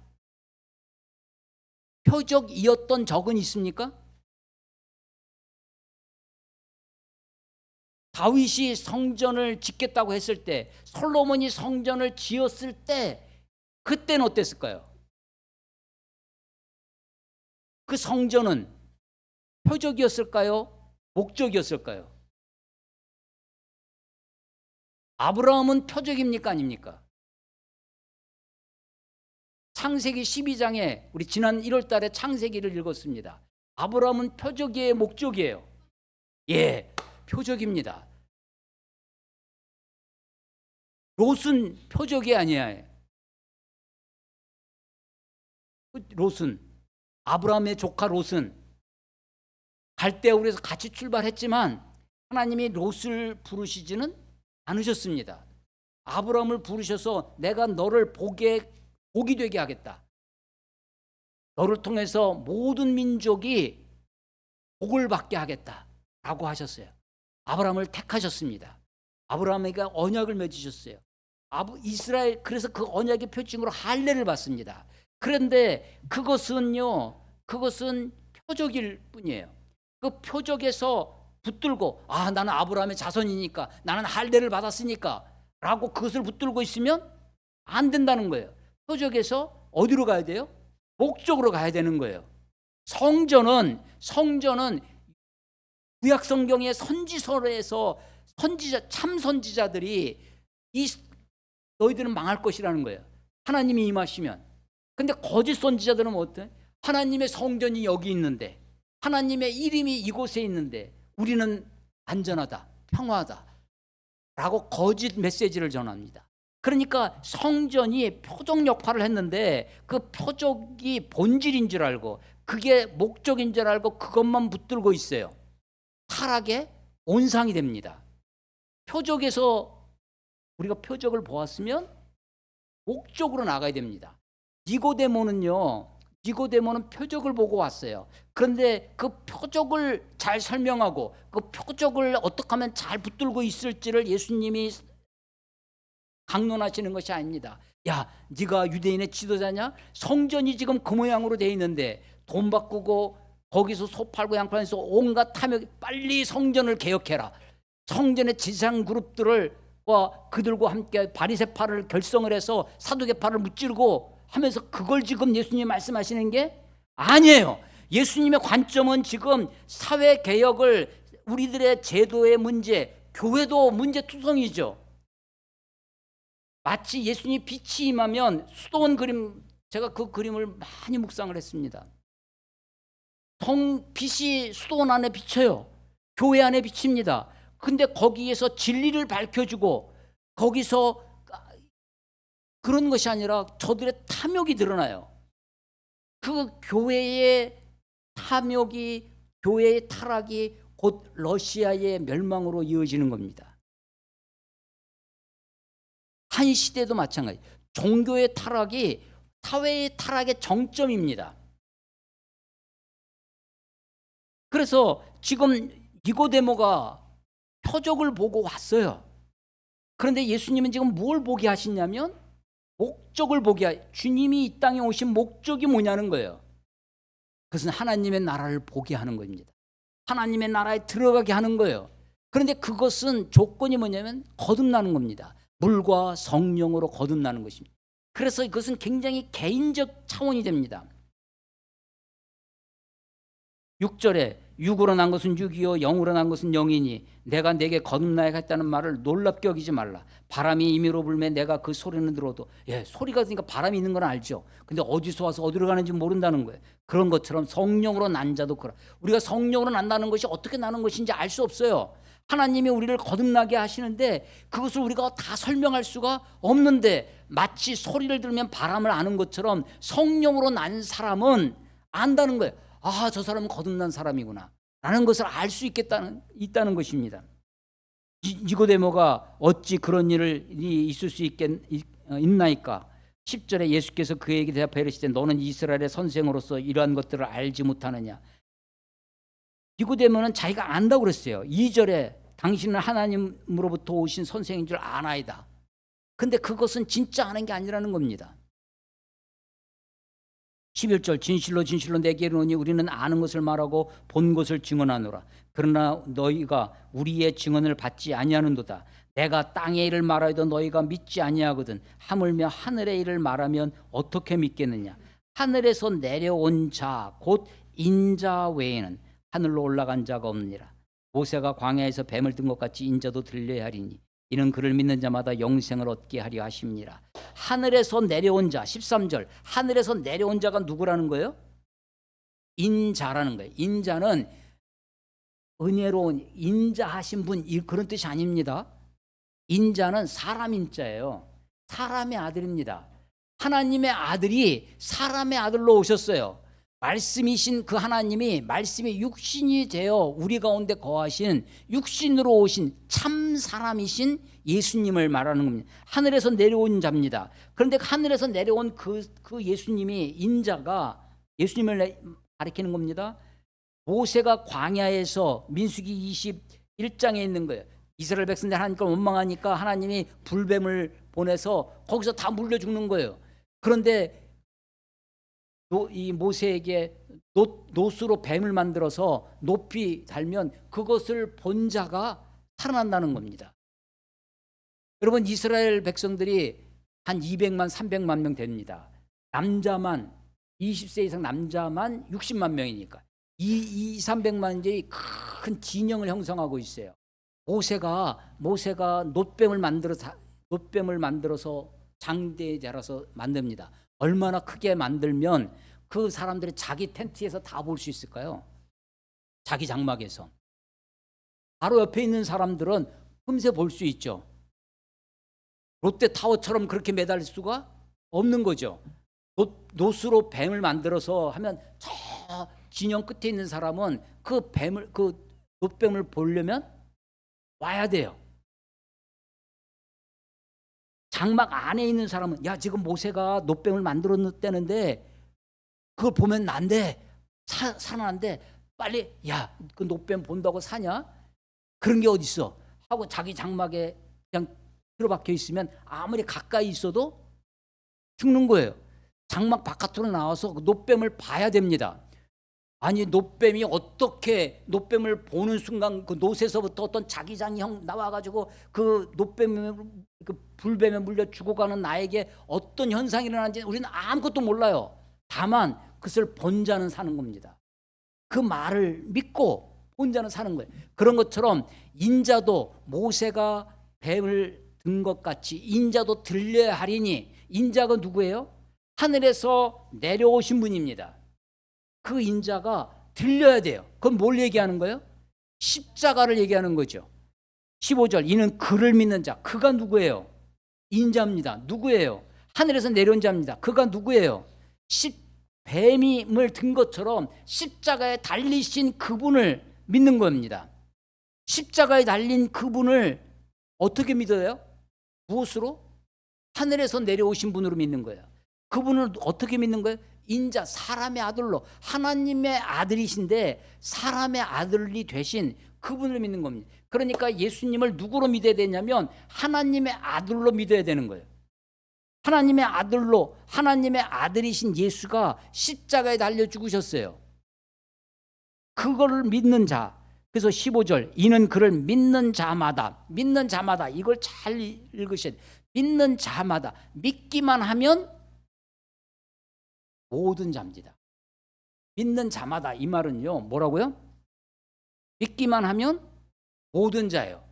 표적이었던 적은 있습니까? 다윗이 성전을 짓겠다고 했을 때, 솔로몬이 성전을 지었을 때 그때는 어땠을까요? 그 성전은 표적이었을까요? 목적이었을까요? 아브라함은 표적입니까? 아닙니까? 창세기 12장에 우리 지난 1월 달에 창세기를 읽었습니다. 아브라함은 표적이에요, 목적이에요? 예, 표적입니다. 롯은 표적이 아니에요. 롯은, 아브라함의 조카 롯은 갈대아우르에서 같이 출발했지만 하나님이 롯을 부르시지는 않으셨습니다. 아브라함을 부르셔서 내가 너를 복이 되게 하겠다. 너를 통해서 모든 민족이 복을 받게 하겠다라고 하셨어요. 아브라함을 택하셨습니다. 아브라함에게 언약을 맺으셨어요. 이스라엘, 그래서 그 언약의 표징으로 할례를 받습니다. 그런데 그것은 표적일 뿐이에요. 그 표적에서 붙들고 나는 아브라함의 자손이니까, 나는 할례를 받았으니까 라고 그것을 붙들고 있으면 안 된다는 거예요. 표적에서 어디로 가야 돼요? 목적으로 가야 되는 거예요. 성전은 구약 성경의 선지서에서 참 선지자들이 너희들은 망할 것이라는 거예요. 하나님이 임하시면. 근데 거짓 선지자들은 어때? 하나님의 성전이 여기 있는데, 하나님의 이름이 이곳에 있는데 우리는 안전하다, 평화하다 라고 거짓 메시지를 전합니다. 그러니까 성전이 표적 역할을 했는데 그 표적이 본질인 줄 알고, 그게 목적인 줄 알고 그것만 붙들고 있어요. 타락의 온상이 됩니다. 표적에서 우리가 표적을 보았으면 목적으로 나가야 됩니다. 니고데모는 표적을 보고 왔어요. 그런데 그 표적을 잘 설명하고 그 표적을 어떻게 하면 잘 붙들고 있을지를 예수님이 강론하시는 것이 아닙니다. 야, 네가 유대인의 지도자냐? 성전이 지금 그 모양으로 돼 있는데 돈 바꾸고 거기서 소 팔고 양 팔면서 온갖 탐욕, 빨리 성전을 개혁해라. 성전의 지상 그룹들을 그들과 함께 바리새파를 결성을 해서 사두개파를 무찌르고 하면서 그걸 지금 예수님이 말씀하시는 게 아니에요. 예수님의 관점은 지금 사회 개혁을, 우리들의 제도의 문제, 교회도 문제투성이죠. 마치 예수님이 빛이 임하면 수도원 그림, 제가 그 그림을 많이 묵상을 했습니다. 빛이 수도원 안에 비쳐요. 교회 안에 비칩니다. 근데 거기에서 진리를 밝혀주고 거기서 그런 것이 아니라 저들의 탐욕이 드러나요. 그 교회의 탐욕이, 교회의 타락이 곧 러시아의 멸망으로 이어지는 겁니다. 한 시대도 마찬가지. 종교의 타락이 사회의 타락의 정점입니다. 그래서 지금 니고데모가 표적을 보고 왔어요. 그런데 예수님은 지금 뭘 보게 하시냐면 목적을 보게 주님이 이 땅에 오신 목적이 뭐냐는 거예요. 그것은 하나님의 나라를 보게 하는 겁니다. 하나님의 나라에 들어가게 하는 거예요. 그런데 그것은 조건이 뭐냐면 거듭나는 겁니다. 물과 성령으로 거듭나는 것입니다. 그래서 그것은 굉장히 개인적 차원이 됩니다. 6절에 육으로 난 것은 육이요 영으로 난 것은 영이니 내가 내게 거듭나야겠다는 말을 놀랍게 여기지 말라. 바람이 임의로 불매 내가 그 소리는 들어도, 소리가 들으니까 바람이 있는 건 알죠. 근데 어디서 와서 어디로 가는지 모른다는 거예요. 그런 것처럼 성령으로 난 자도 그렇다. 우리가 성령으로 난다는 것이 어떻게 나는 것인지 알 수 없어요. 하나님이 우리를 거듭나게 하시는데 그것을 우리가 다 설명할 수가 없는데, 마치 소리를 들으면 바람을 아는 것처럼 성령으로 난 사람은 안다는 거예요. 저 사람은 거듭난 사람이구나 라는 것을 알 수 있다는 것입니다. 니고데모가 어찌 그런 일이 있을 수 있나이까? 10절에 예수께서 그에게 대답하여 이르시되 너는 이스라엘의 선생으로서 이러한 것들을 알지 못하느냐? 니고데모는 자기가 안다고 그랬어요. 2절에 당신은 하나님으로부터 오신 선생인 줄 아나이다. 근데 그것은 진짜 아는 게 아니라는 겁니다. 11절 진실로 진실로 내게 이르노니 우리는 아는 것을 말하고 본 것을 증언하노라. 그러나 너희가 우리의 증언을 받지 아니하는도다. 내가 땅의 일을 말하여도 너희가 믿지 아니하거든. 하물며 하늘의 일을 말하면 어떻게 믿겠느냐? 하늘에서 내려온 자 곧 인자 외에는 하늘로 올라간 자가 없느니라. 모세가 광야에서 뱀을 든 것 같이 인자도 들려야 하리니 이는 그를 믿는 자마다 영생을 얻게 하려 하심니라. 하늘에서 내려온 자 13절 하늘에서 내려온 자가 누구라는 거예요? 인자라는 거예요. 인자는 은혜로운 인자하신 분 그런 뜻이 아닙니다. 인자는 사람 인자예요. 사람의 아들입니다. 하나님의 아들이 사람의 아들로 오셨어요. 말씀이신 그 하나님이 말씀이 육신이 되어 우리 가운데 거하신 육신으로 오신 참 사람이신 예수님을 말하는 겁니다. 하늘에서 내려온 자입니다. 그런데 하늘에서 내려온 그 예수님이 인자가 예수님을 가리키는 겁니다. 모세가 광야에서 민수기 21장에 있는 거예요. 이스라엘 백성들 하나님께 원망하니까 하나님이 불뱀을 보내서 거기서 다 물려 죽는 거예요. 그런데 이 모세에게 놋으로 뱀을 만들어서 높이 달면 그것을 본 자가 살아난다는 겁니다. 여러분 이스라엘 백성들이 한 200만 300만 명 됩니다. 남자만 20세 이상 남자만 60만 명이니까 300만이 큰 진영을 형성하고 있어요. 모세가 놋뱀을 만들어서 장대에 자라서 만듭니다. 얼마나 크게 만들면 그 사람들이 자기 텐트에서 다 볼 수 있을까요? 자기 장막에서. 바로 옆에 있는 사람들은 금세 볼 수 있죠. 롯데타워처럼 그렇게 매달릴 수가 없는 거죠. 놋으로 뱀을 만들어서 하면 저 진영 끝에 있는 사람은 그 놋뱀을 보려면 와야 돼요. 장막 안에 있는 사람은 야 지금 모세가 놋뱀을 만들었다는데 그걸 보면 난데 살아난데 빨리 야 그 놋뱀 본다고 사냐? 그런 게 어디 있어? 하고 자기 장막에 그냥 틀어박혀 있으면 아무리 가까이 있어도 죽는 거예요. 장막 바깥으로 나와서 그 놋뱀을 봐야 됩니다. 아니 놋뱀이 어떻게 놋뱀을 보는 순간 그 놋에서부터 어떤 자기장이 나와가지고 그 놋뱀을 그 불뱀에 물려 죽어가는 나에게 어떤 현상이 일어나는지 우리는 아무것도 몰라요. 다만 그것을 본 자는 사는 겁니다. 그 말을 믿고 본 자는 사는 거예요. 그런 것처럼 인자도 모세가 뱀을 든 것 같이 인자도 들려야 하리니 인자가 누구예요? 하늘에서 내려오신 분입니다. 그 인자가 들려야 돼요. 그건 뭘 얘기하는 거예요? 십자가를 얘기하는 거죠. 15절 이는 그를 믿는 자. 그가 누구예요? 인자입니다. 누구예요? 하늘에서 내려온 자입니다. 그가 누구예요? 뱀임을 든 것처럼 십자가에 달리신 그분을 믿는 겁니다. 십자가에 달린 그분을 어떻게 믿어요? 무엇으로? 하늘에서 내려오신 분으로 믿는 거예요. 그분을 어떻게 믿는 거예요? 인자, 사람의 아들로, 하나님의 아들이신데 사람의 아들이 되신 그분을 믿는 겁니다. 그러니까 예수님을 누구로 믿어야 되냐면 하나님의 아들로 믿어야 되는 거예요. 하나님의 아들로, 하나님의 아들이신 예수가 십자가에 달려 죽으셨어요. 그거를 믿는 자. 그래서 15절 이는 그를 믿는 자마다 이걸 잘 읽으셔야 돼요. 믿는 자마다 믿기만 하면 모든 자입니다. 믿는 자마다 이 말은요 뭐라고요? 믿기만 하면 모든 자예요.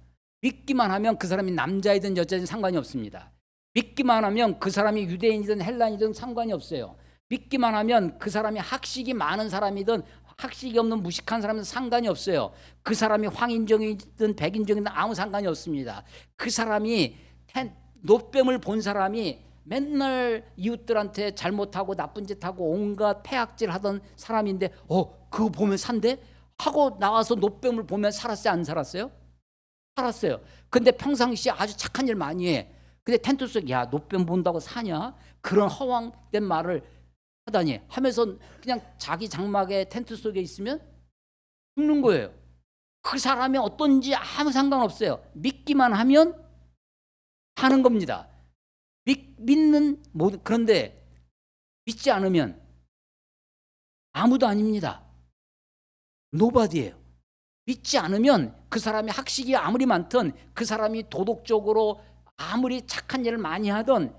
믿기만 하면 그 사람이 남자이든 여자이든 상관이 없습니다. 믿기만 하면 그 사람이 유대인이든 헬라인이든 상관이 없어요. 믿기만 하면 그 사람이 학식이 많은 사람이든 학식이 없는 무식한 사람은 상관이 없어요. 그 사람이 황인종이든 백인종이든 아무 상관이 없습니다. 그 사람이 놋뱀을 본 사람이 맨날 이웃들한테 잘못하고 나쁜 짓 하고 온갖 폐악질 하던 사람인데 그거 보면 산대? 하고 나와서 놋뱀을 보면 살았어요? 안 살았어요? 살았어요. 근데 평상시에 아주 착한 일 많이 해. 근데 텐트 속에 야 노뱀 본다고 사냐? 그런 허황된 말을 하다니 하면서 그냥 자기 장막에 텐트 속에 있으면 죽는 거예요. 그 사람이 어떤지 아무 상관없어요. 믿기만 하면 하는 겁니다. 믿는 모든, 그런데 믿지 않으면 아무도 아닙니다. 노바디예요. 믿지 않으면 그 사람이 학식이 아무리 많든 그 사람이 도덕적으로 아무리 착한 일을 많이 하든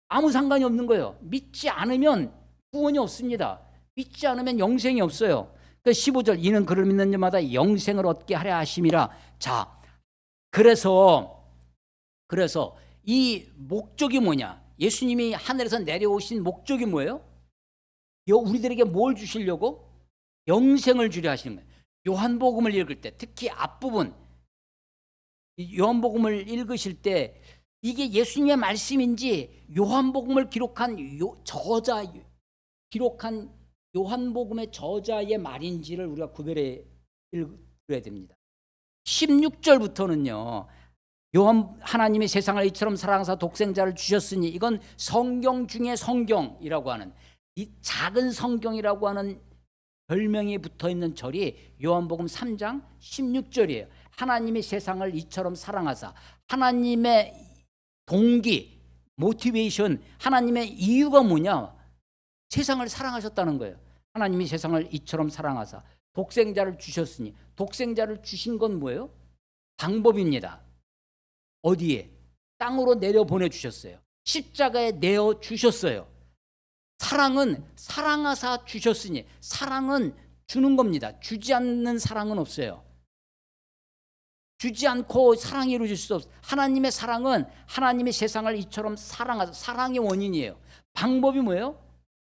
아무 상관이 없는 거예요. 믿지 않으면 구원이 없습니다. 믿지 않으면 영생이 없어요. 15절 이는 그를 믿는 자마다 영생을 얻게 하려 하심이라. 자, 그래서 이 목적이 뭐냐? 예수님이 하늘에서 내려오신 목적이 뭐예요? 우리들에게 뭘 주시려고? 영생을 주려 하시는 거예요. 요한복음을 읽을 때 특히 앞부분 요한복음을 읽으실 때 이게 예수님의 말씀인지 요한복음을 기록한 요한복음의 저자의 말인지를 우리가 구별해 읽어야 됩니다. 16절부터는요. 하나님이 세상을 이처럼 사랑하사 독생자를 주셨으니, 이건 성경 중에 성경이라고 하는, 이 작은 성경이라고 하는 별명이 붙어있는 절이 요한복음 3장 16절이에요. 하나님이 세상을 이처럼 사랑하사, 하나님의 동기, 모티베이션, 하나님의 이유가 뭐냐? 세상을 사랑하셨다는 거예요. 하나님이 세상을 이처럼 사랑하사 독생자를 주셨으니, 독생자를 주신 건 뭐예요? 방법입니다. 어디에? 땅으로 내려보내 주셨어요. 십자가에 내어 주셨어요. 사랑은 사랑하사 주셨으니, 사랑은 주는 겁니다. 주지 않는 사랑은 없어요. 주지 않고 사랑이 이루어질 수 없어요. 하나님의 사랑은 하나님의 세상을 이처럼 사랑하사, 사랑의 원인이에요. 방법이 뭐예요?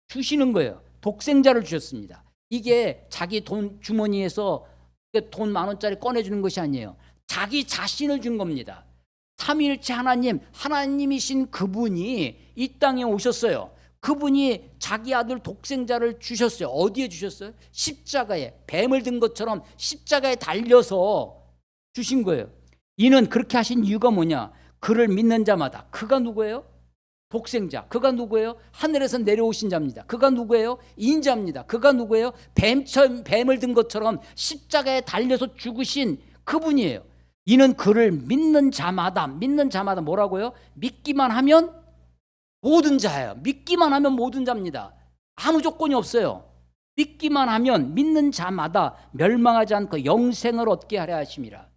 주시는 거예요. 독생자를 주셨습니다. 이게 자기 돈 주머니에서 돈 10,000원짜리 꺼내주는 것이 아니에요. 자기 자신을 준 겁니다. 삼위일체 하나님이신 그분이 이 땅에 오셨어요. 그분이 자기 아들 독생자를 주셨어요. 어디에 주셨어요? 십자가에, 뱀을 든 것처럼 십자가에 달려서 주신 거예요. 이는 그렇게 하신 이유가 뭐냐? 그를 믿는 자마다. 그가 누구예요? 독생자. 그가 누구예요? 하늘에서 내려오신 자입니다. 그가 누구예요? 인자입니다. 그가 누구예요? 뱀을 든 것처럼 십자가에 달려서 죽으신 그분이에요. 이는 그를 믿는 자마다 뭐라고요? 믿기만 하면 모든 자예요. 믿기만 하면 모든 자입니다. 아무 조건이 없어요. 믿기만 하면 믿는 자마다 멸망하지 않고 영생을 얻게 하려 하심이라.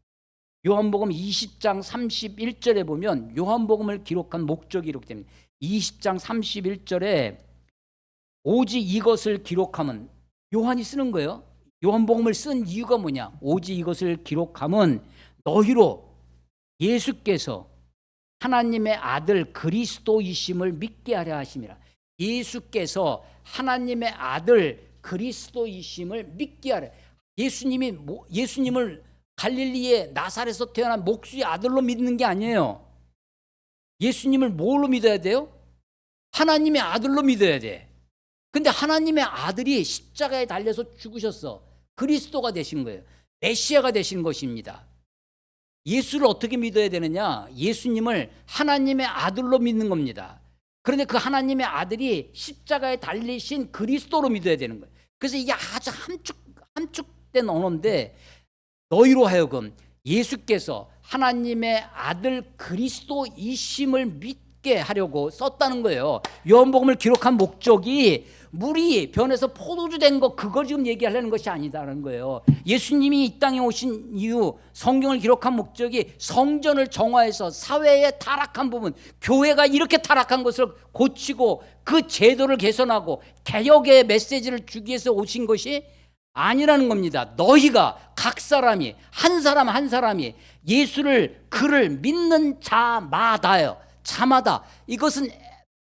요한복음 20장 31절에 보면 요한복음을 기록한 목적이 이렇게 됩니다. 20장 31절에 오직 이것을 기록함은, 요한이 쓰는 거예요. 요한복음을 쓴 이유가 뭐냐? 오직 이것을 기록함은 너희로 예수께서 하나님의 아들 그리스도이심을 믿게 하려 하심이라. 예수께서 하나님의 아들 그리스도이심을 믿게 하려. 예수님을 갈릴리의 나사렛에서 태어난 목수의 아들로 믿는 게 아니에요. 예수님을 뭘로 믿어야 돼요? 하나님의 아들로 믿어야 돼. 근데 하나님의 아들이 십자가에 달려서 죽으셨어. 그리스도가 되신 거예요. 메시아가 되신 것입니다. 예수를 어떻게 믿어야 되느냐? 예수님을 하나님의 아들로 믿는 겁니다. 그런데 그 하나님의 아들이 십자가에 달리신 그리스도로 믿어야 되는 거예요. 그래서 이게 아주 함축된 언어인데, 너희로 하여금 예수께서 하나님의 아들 그리스도이심을 믿게 하려고 썼다는 거예요. 요한복음을 기록한 목적이 물이 변해서 포도주 된 거, 그걸 지금 얘기하려는 것이 아니다라는 거예요. 예수님이 이 땅에 오신 이유, 성경을 기록한 목적이 성전을 정화해서 사회의 타락한 부분, 교회가 이렇게 타락한 것을 고치고 그 제도를 개선하고 개혁의 메시지를 주기 위해서 오신 것이 아니라는 겁니다. 너희가 각 사람이 한 사람이 그를 믿는 자마다요. 자마다. 이것은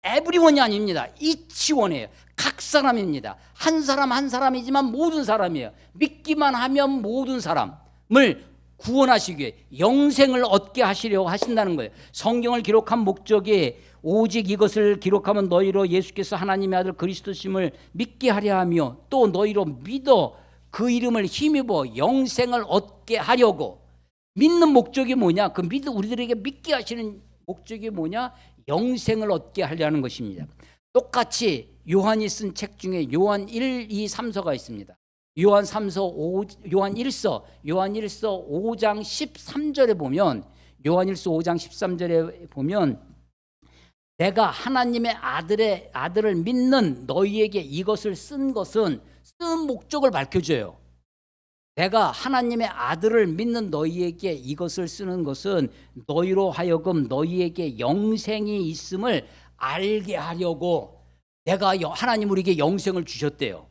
에브리원이 아닙니다. 이치원이에요. 각 사람입니다. 한 사람이지만 모든 사람이에요. 믿기만 하면 모든 사람을 구원하시기 위해 영생을 얻게 하시려고 하신다는 거예요. 성경을 기록한 목적이 오직 이것을 기록하면 너희로 예수께서 하나님의 아들 그리스도심을 믿게 하려 하며 또 너희로 믿어 그 이름을 힘입어 영생을 얻게 하려고. 믿는 목적이 뭐냐? 우리들에게 믿게 하시는 목적이 뭐냐? 영생을 얻게 하려는 것입니다. 똑같이 요한이 쓴 책 중에 요한 1, 2, 3서가 있습니다. 요한 1서 5장 13절에 보면 요한 1서 5장 13절에 보면 내가 하나님의 아들을 믿는 너희에게 이것을 쓴 것은 쓴 목적을 밝혀줘요. 내가 하나님의 아들을 믿는 너희에게 이것을 쓰는 것은 너희로 하여금 너희에게 영생이 있음을 알게 하려고 내가 하나님 우리에게 영생을 주셨대요.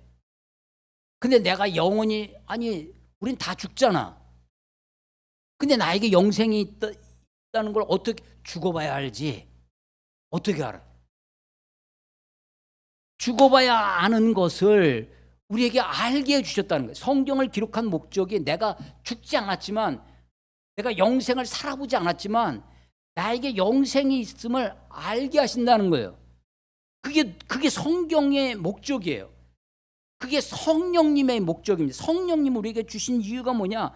근데 내가 영원히 우린 다 죽잖아. 근데 나에게 영생이 있다는 걸 어떻게 죽어봐야 알지? 어떻게 알아? 죽어봐야 아는 것을 우리에게 알게 해주셨다는 거예요. 성경을 기록한 목적이 내가 죽지 않았지만 내가 영생을 살아보지 않았지만 나에게 영생이 있음을 알게 하신다는 거예요. 그게 성경의 목적이에요. 그게 성령님의 목적입니다. 성령님 우리에게 주신 이유가 뭐냐?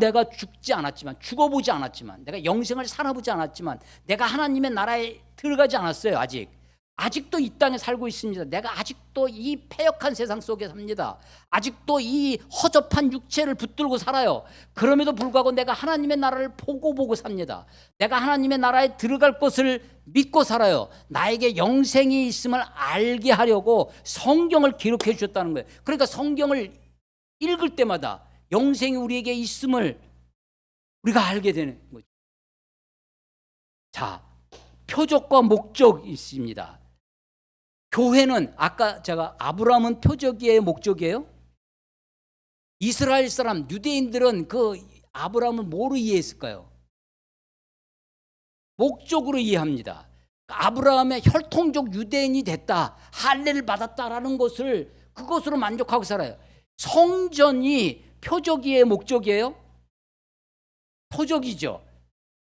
내가 죽지 않았지만, 죽어보지 않았지만, 내가 영생을 살아보지 않았지만, 내가 하나님의 나라에 들어가지 않았어요. 아직도 이 땅에 살고 있습니다. 내가 아직도 이 패역한 세상 속에 삽니다. 아직도 이 허접한 육체를 붙들고 살아요. 그럼에도 불구하고 내가 하나님의 나라를 보고 삽니다. 내가 하나님의 나라에 들어갈 것을 믿고 살아요. 나에게 영생이 있음을 알게 하려고 성경을 기록해 주셨다는 거예요. 그러니까 성경을 읽을 때마다 영생이 우리에게 있음을 우리가 알게 되는 거죠. 자, 표적과 목적이 있습니다. 교회는 아까 제가 아브라함은 표적이에요, 목적이에요? 이스라엘 사람 유대인들은 그 아브라함을 뭐로 이해했을까요? 목적으로 이해합니다. 아브라함의 혈통적 유대인이 됐다, 할례를 받았다라는 것을 그것으로 만족하고 살아요. 성전이 표적이에요, 목적이에요? 표적이죠.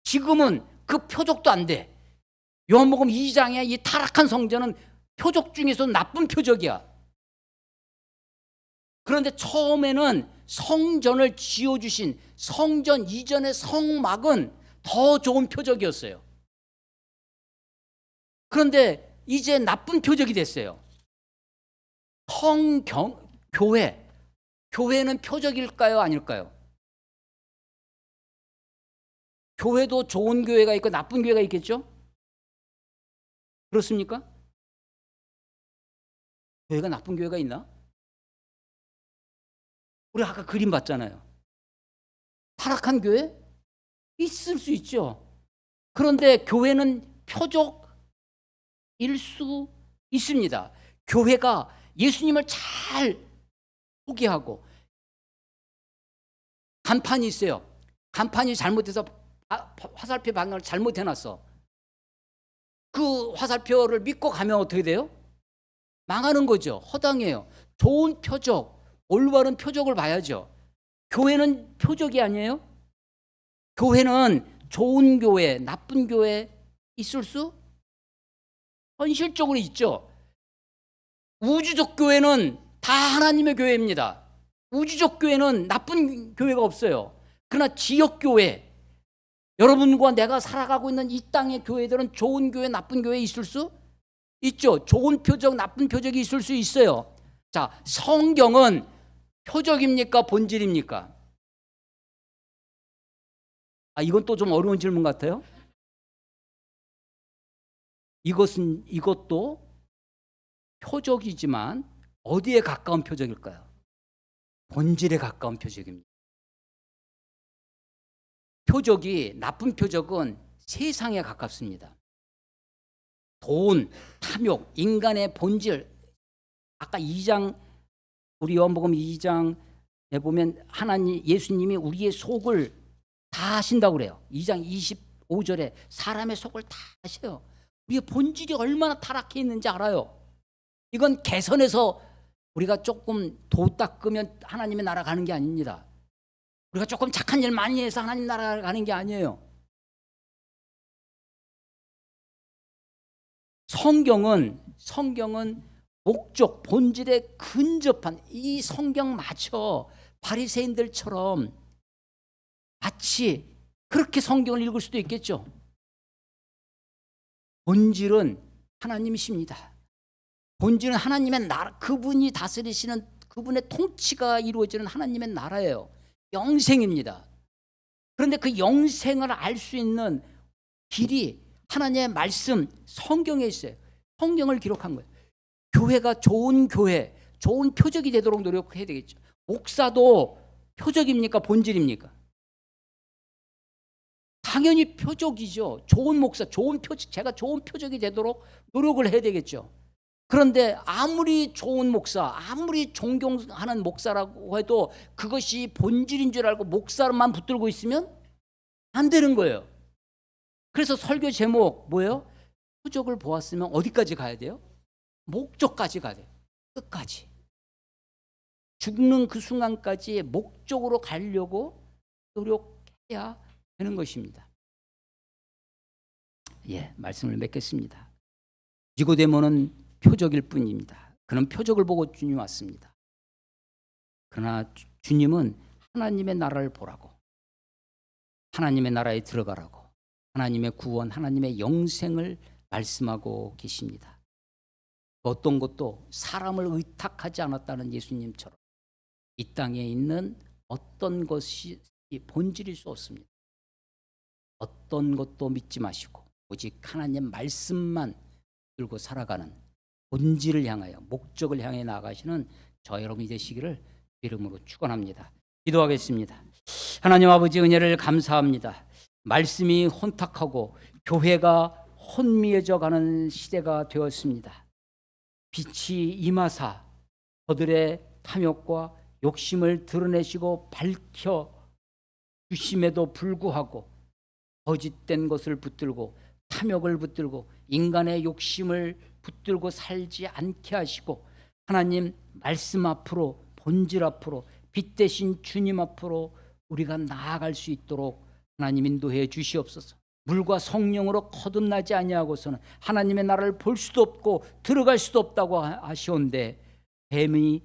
지금은 그 표적도 안 돼. 요한복음 2장의 이 타락한 성전은 표적 중에서 나쁜 표적이야. 그런데 처음에는 성전을 지어주신 성전 이전의 성막은 더 좋은 표적이었어요. 그런데 이제 나쁜 표적이 됐어요. 교회는 표적일까요, 아닐까요? 교회도 좋은 교회가 있고 나쁜 교회가 있겠죠? 그렇습니까? 교회가 나쁜 교회가 있나? 우리 아까 그림 봤잖아요. 타락한 교회? 있을 수 있죠. 그런데 교회는 표적일 수 있습니다. 교회가 예수님을 잘 포기하고 간판이 있어요. 간판이 잘못해서 화살표 방향을 잘못해놨어. 그 화살표를 믿고 가면 어떻게 돼요? 망하는 거죠. 허당해요. 좋은 표적, 올바른 표적을 봐야죠. 교회는 표적이 아니에요? 교회는 좋은 교회, 나쁜 교회 있을 수 현실적으로 있죠. 우주적 교회는 다 하나님의 교회입니다. 우주적 교회는 나쁜 교회가 없어요. 그러나 지역 교회, 여러분과 내가 살아가고 있는 이 땅의 교회들은 좋은 교회, 나쁜 교회 있을 수 있죠. 좋은 표적, 나쁜 표적이 있을 수 있어요. 자, 성경은 표적입니까, 본질입니까? 이건 또 좀 어려운 질문 같아요. 이것도 표적이지만 어디에 가까운 표적일까요? 본질에 가까운 표적입니다. 나쁜 표적은 세상에 가깝습니다. 돈, 탐욕, 인간의 본질. 아까 2장, 우리 요한복음 2장에 보면 예수님이 우리의 속을 다 아신다고 그래요. 2장 25절에 사람의 속을 다 아셔요. 우리의 본질이 얼마나 타락해 있는지 알아요. 이건 개선해서 우리가 조금 도 닦으면 하나님의 나라 가는 게 아닙니다. 우리가 조금 착한 일 많이 해서 하나님 나라 가는 게 아니에요. 성경은 목적, 본질에 근접한 이 성경 맞춰 바리새인들처럼 마치 그렇게 성경을 읽을 수도 있겠죠. 본질은 하나님이십니다. 본질은 하나님의 나라, 그분이 다스리시는 그분의 통치가 이루어지는 하나님의 나라예요. 영생입니다. 그런데 그 영생을 알 수 있는 길이 하나님의 말씀, 성경에 있어요. 성경을 기록한 거예요. 교회가 좋은 교회, 좋은 표적이 되도록 노력해야 되겠죠. 목사도 표적입니까? 본질입니까? 당연히 표적이죠. 좋은 목사, 좋은 표적, 제가 좋은 표적이 되도록 노력을 해야 되겠죠. 그런데 아무리 좋은 목사, 아무리 존경하는 목사라고 해도 그것이 본질인 줄 알고 목사만 붙들고 있으면 안 되는 거예요. 그래서 설교 제목 뭐예요? 표적을 보았으면 어디까지 가야 돼요? 목적까지 가야 돼요. 끝까지. 죽는 그 순간까지 목적으로 가려고 노력해야 되는 것입니다. 말씀을 맺겠습니다. 니고데모는 표적일 뿐입니다. 그는 표적을 보고 주님 왔습니다. 그러나 주님은 하나님의 나라를 보라고, 하나님의 나라에 들어가라고, 하나님의 구원, 하나님의 영생을 말씀하고 계십니다. 어떤 것도 사람을 의탁하지 않았다는 예수님처럼 이 땅에 있는 어떤 것이 본질일 수 없습니다. 어떤 것도 믿지 마시고 오직 하나님 말씀만 들고 살아가는 본질을 향하여, 목적을 향해 나아가시는 저 여러분이 되시기를 이름으로 축원합니다. 기도하겠습니다. 하나님 아버지, 은혜를 감사합니다. 말씀이 혼탁하고 교회가 혼미해져 가는 시대가 되었습니다. 빛이 임하사 저들의 탐욕과 욕심을 드러내시고 밝혀 주심에도 불구하고 거짓된 것을 붙들고 탐욕을 붙들고 인간의 욕심을 붙들고 살지 않게 하시고 하나님 말씀 앞으로, 본질 앞으로, 빛 대신 주님 앞으로 우리가 나아갈 수 있도록 하나님 인도해 주시옵소서. 물과 성령으로 거듭나지 아니하고서는 하나님의 나라를 볼 수도 없고 들어갈 수도 없다고 하시온데, 뱀을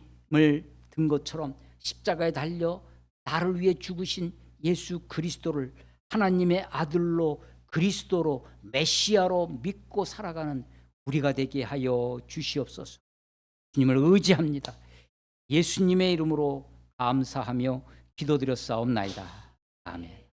든 것처럼 십자가에 달려 나를 위해 죽으신 예수 그리스도를 하나님의 아들로, 그리스도로, 메시아로 믿고 살아가는 우리가 되게 하여 주시옵소서. 주님을 의지합니다. 예수님의 이름으로 감사하며 기도드렸사옵나이다. 아멘.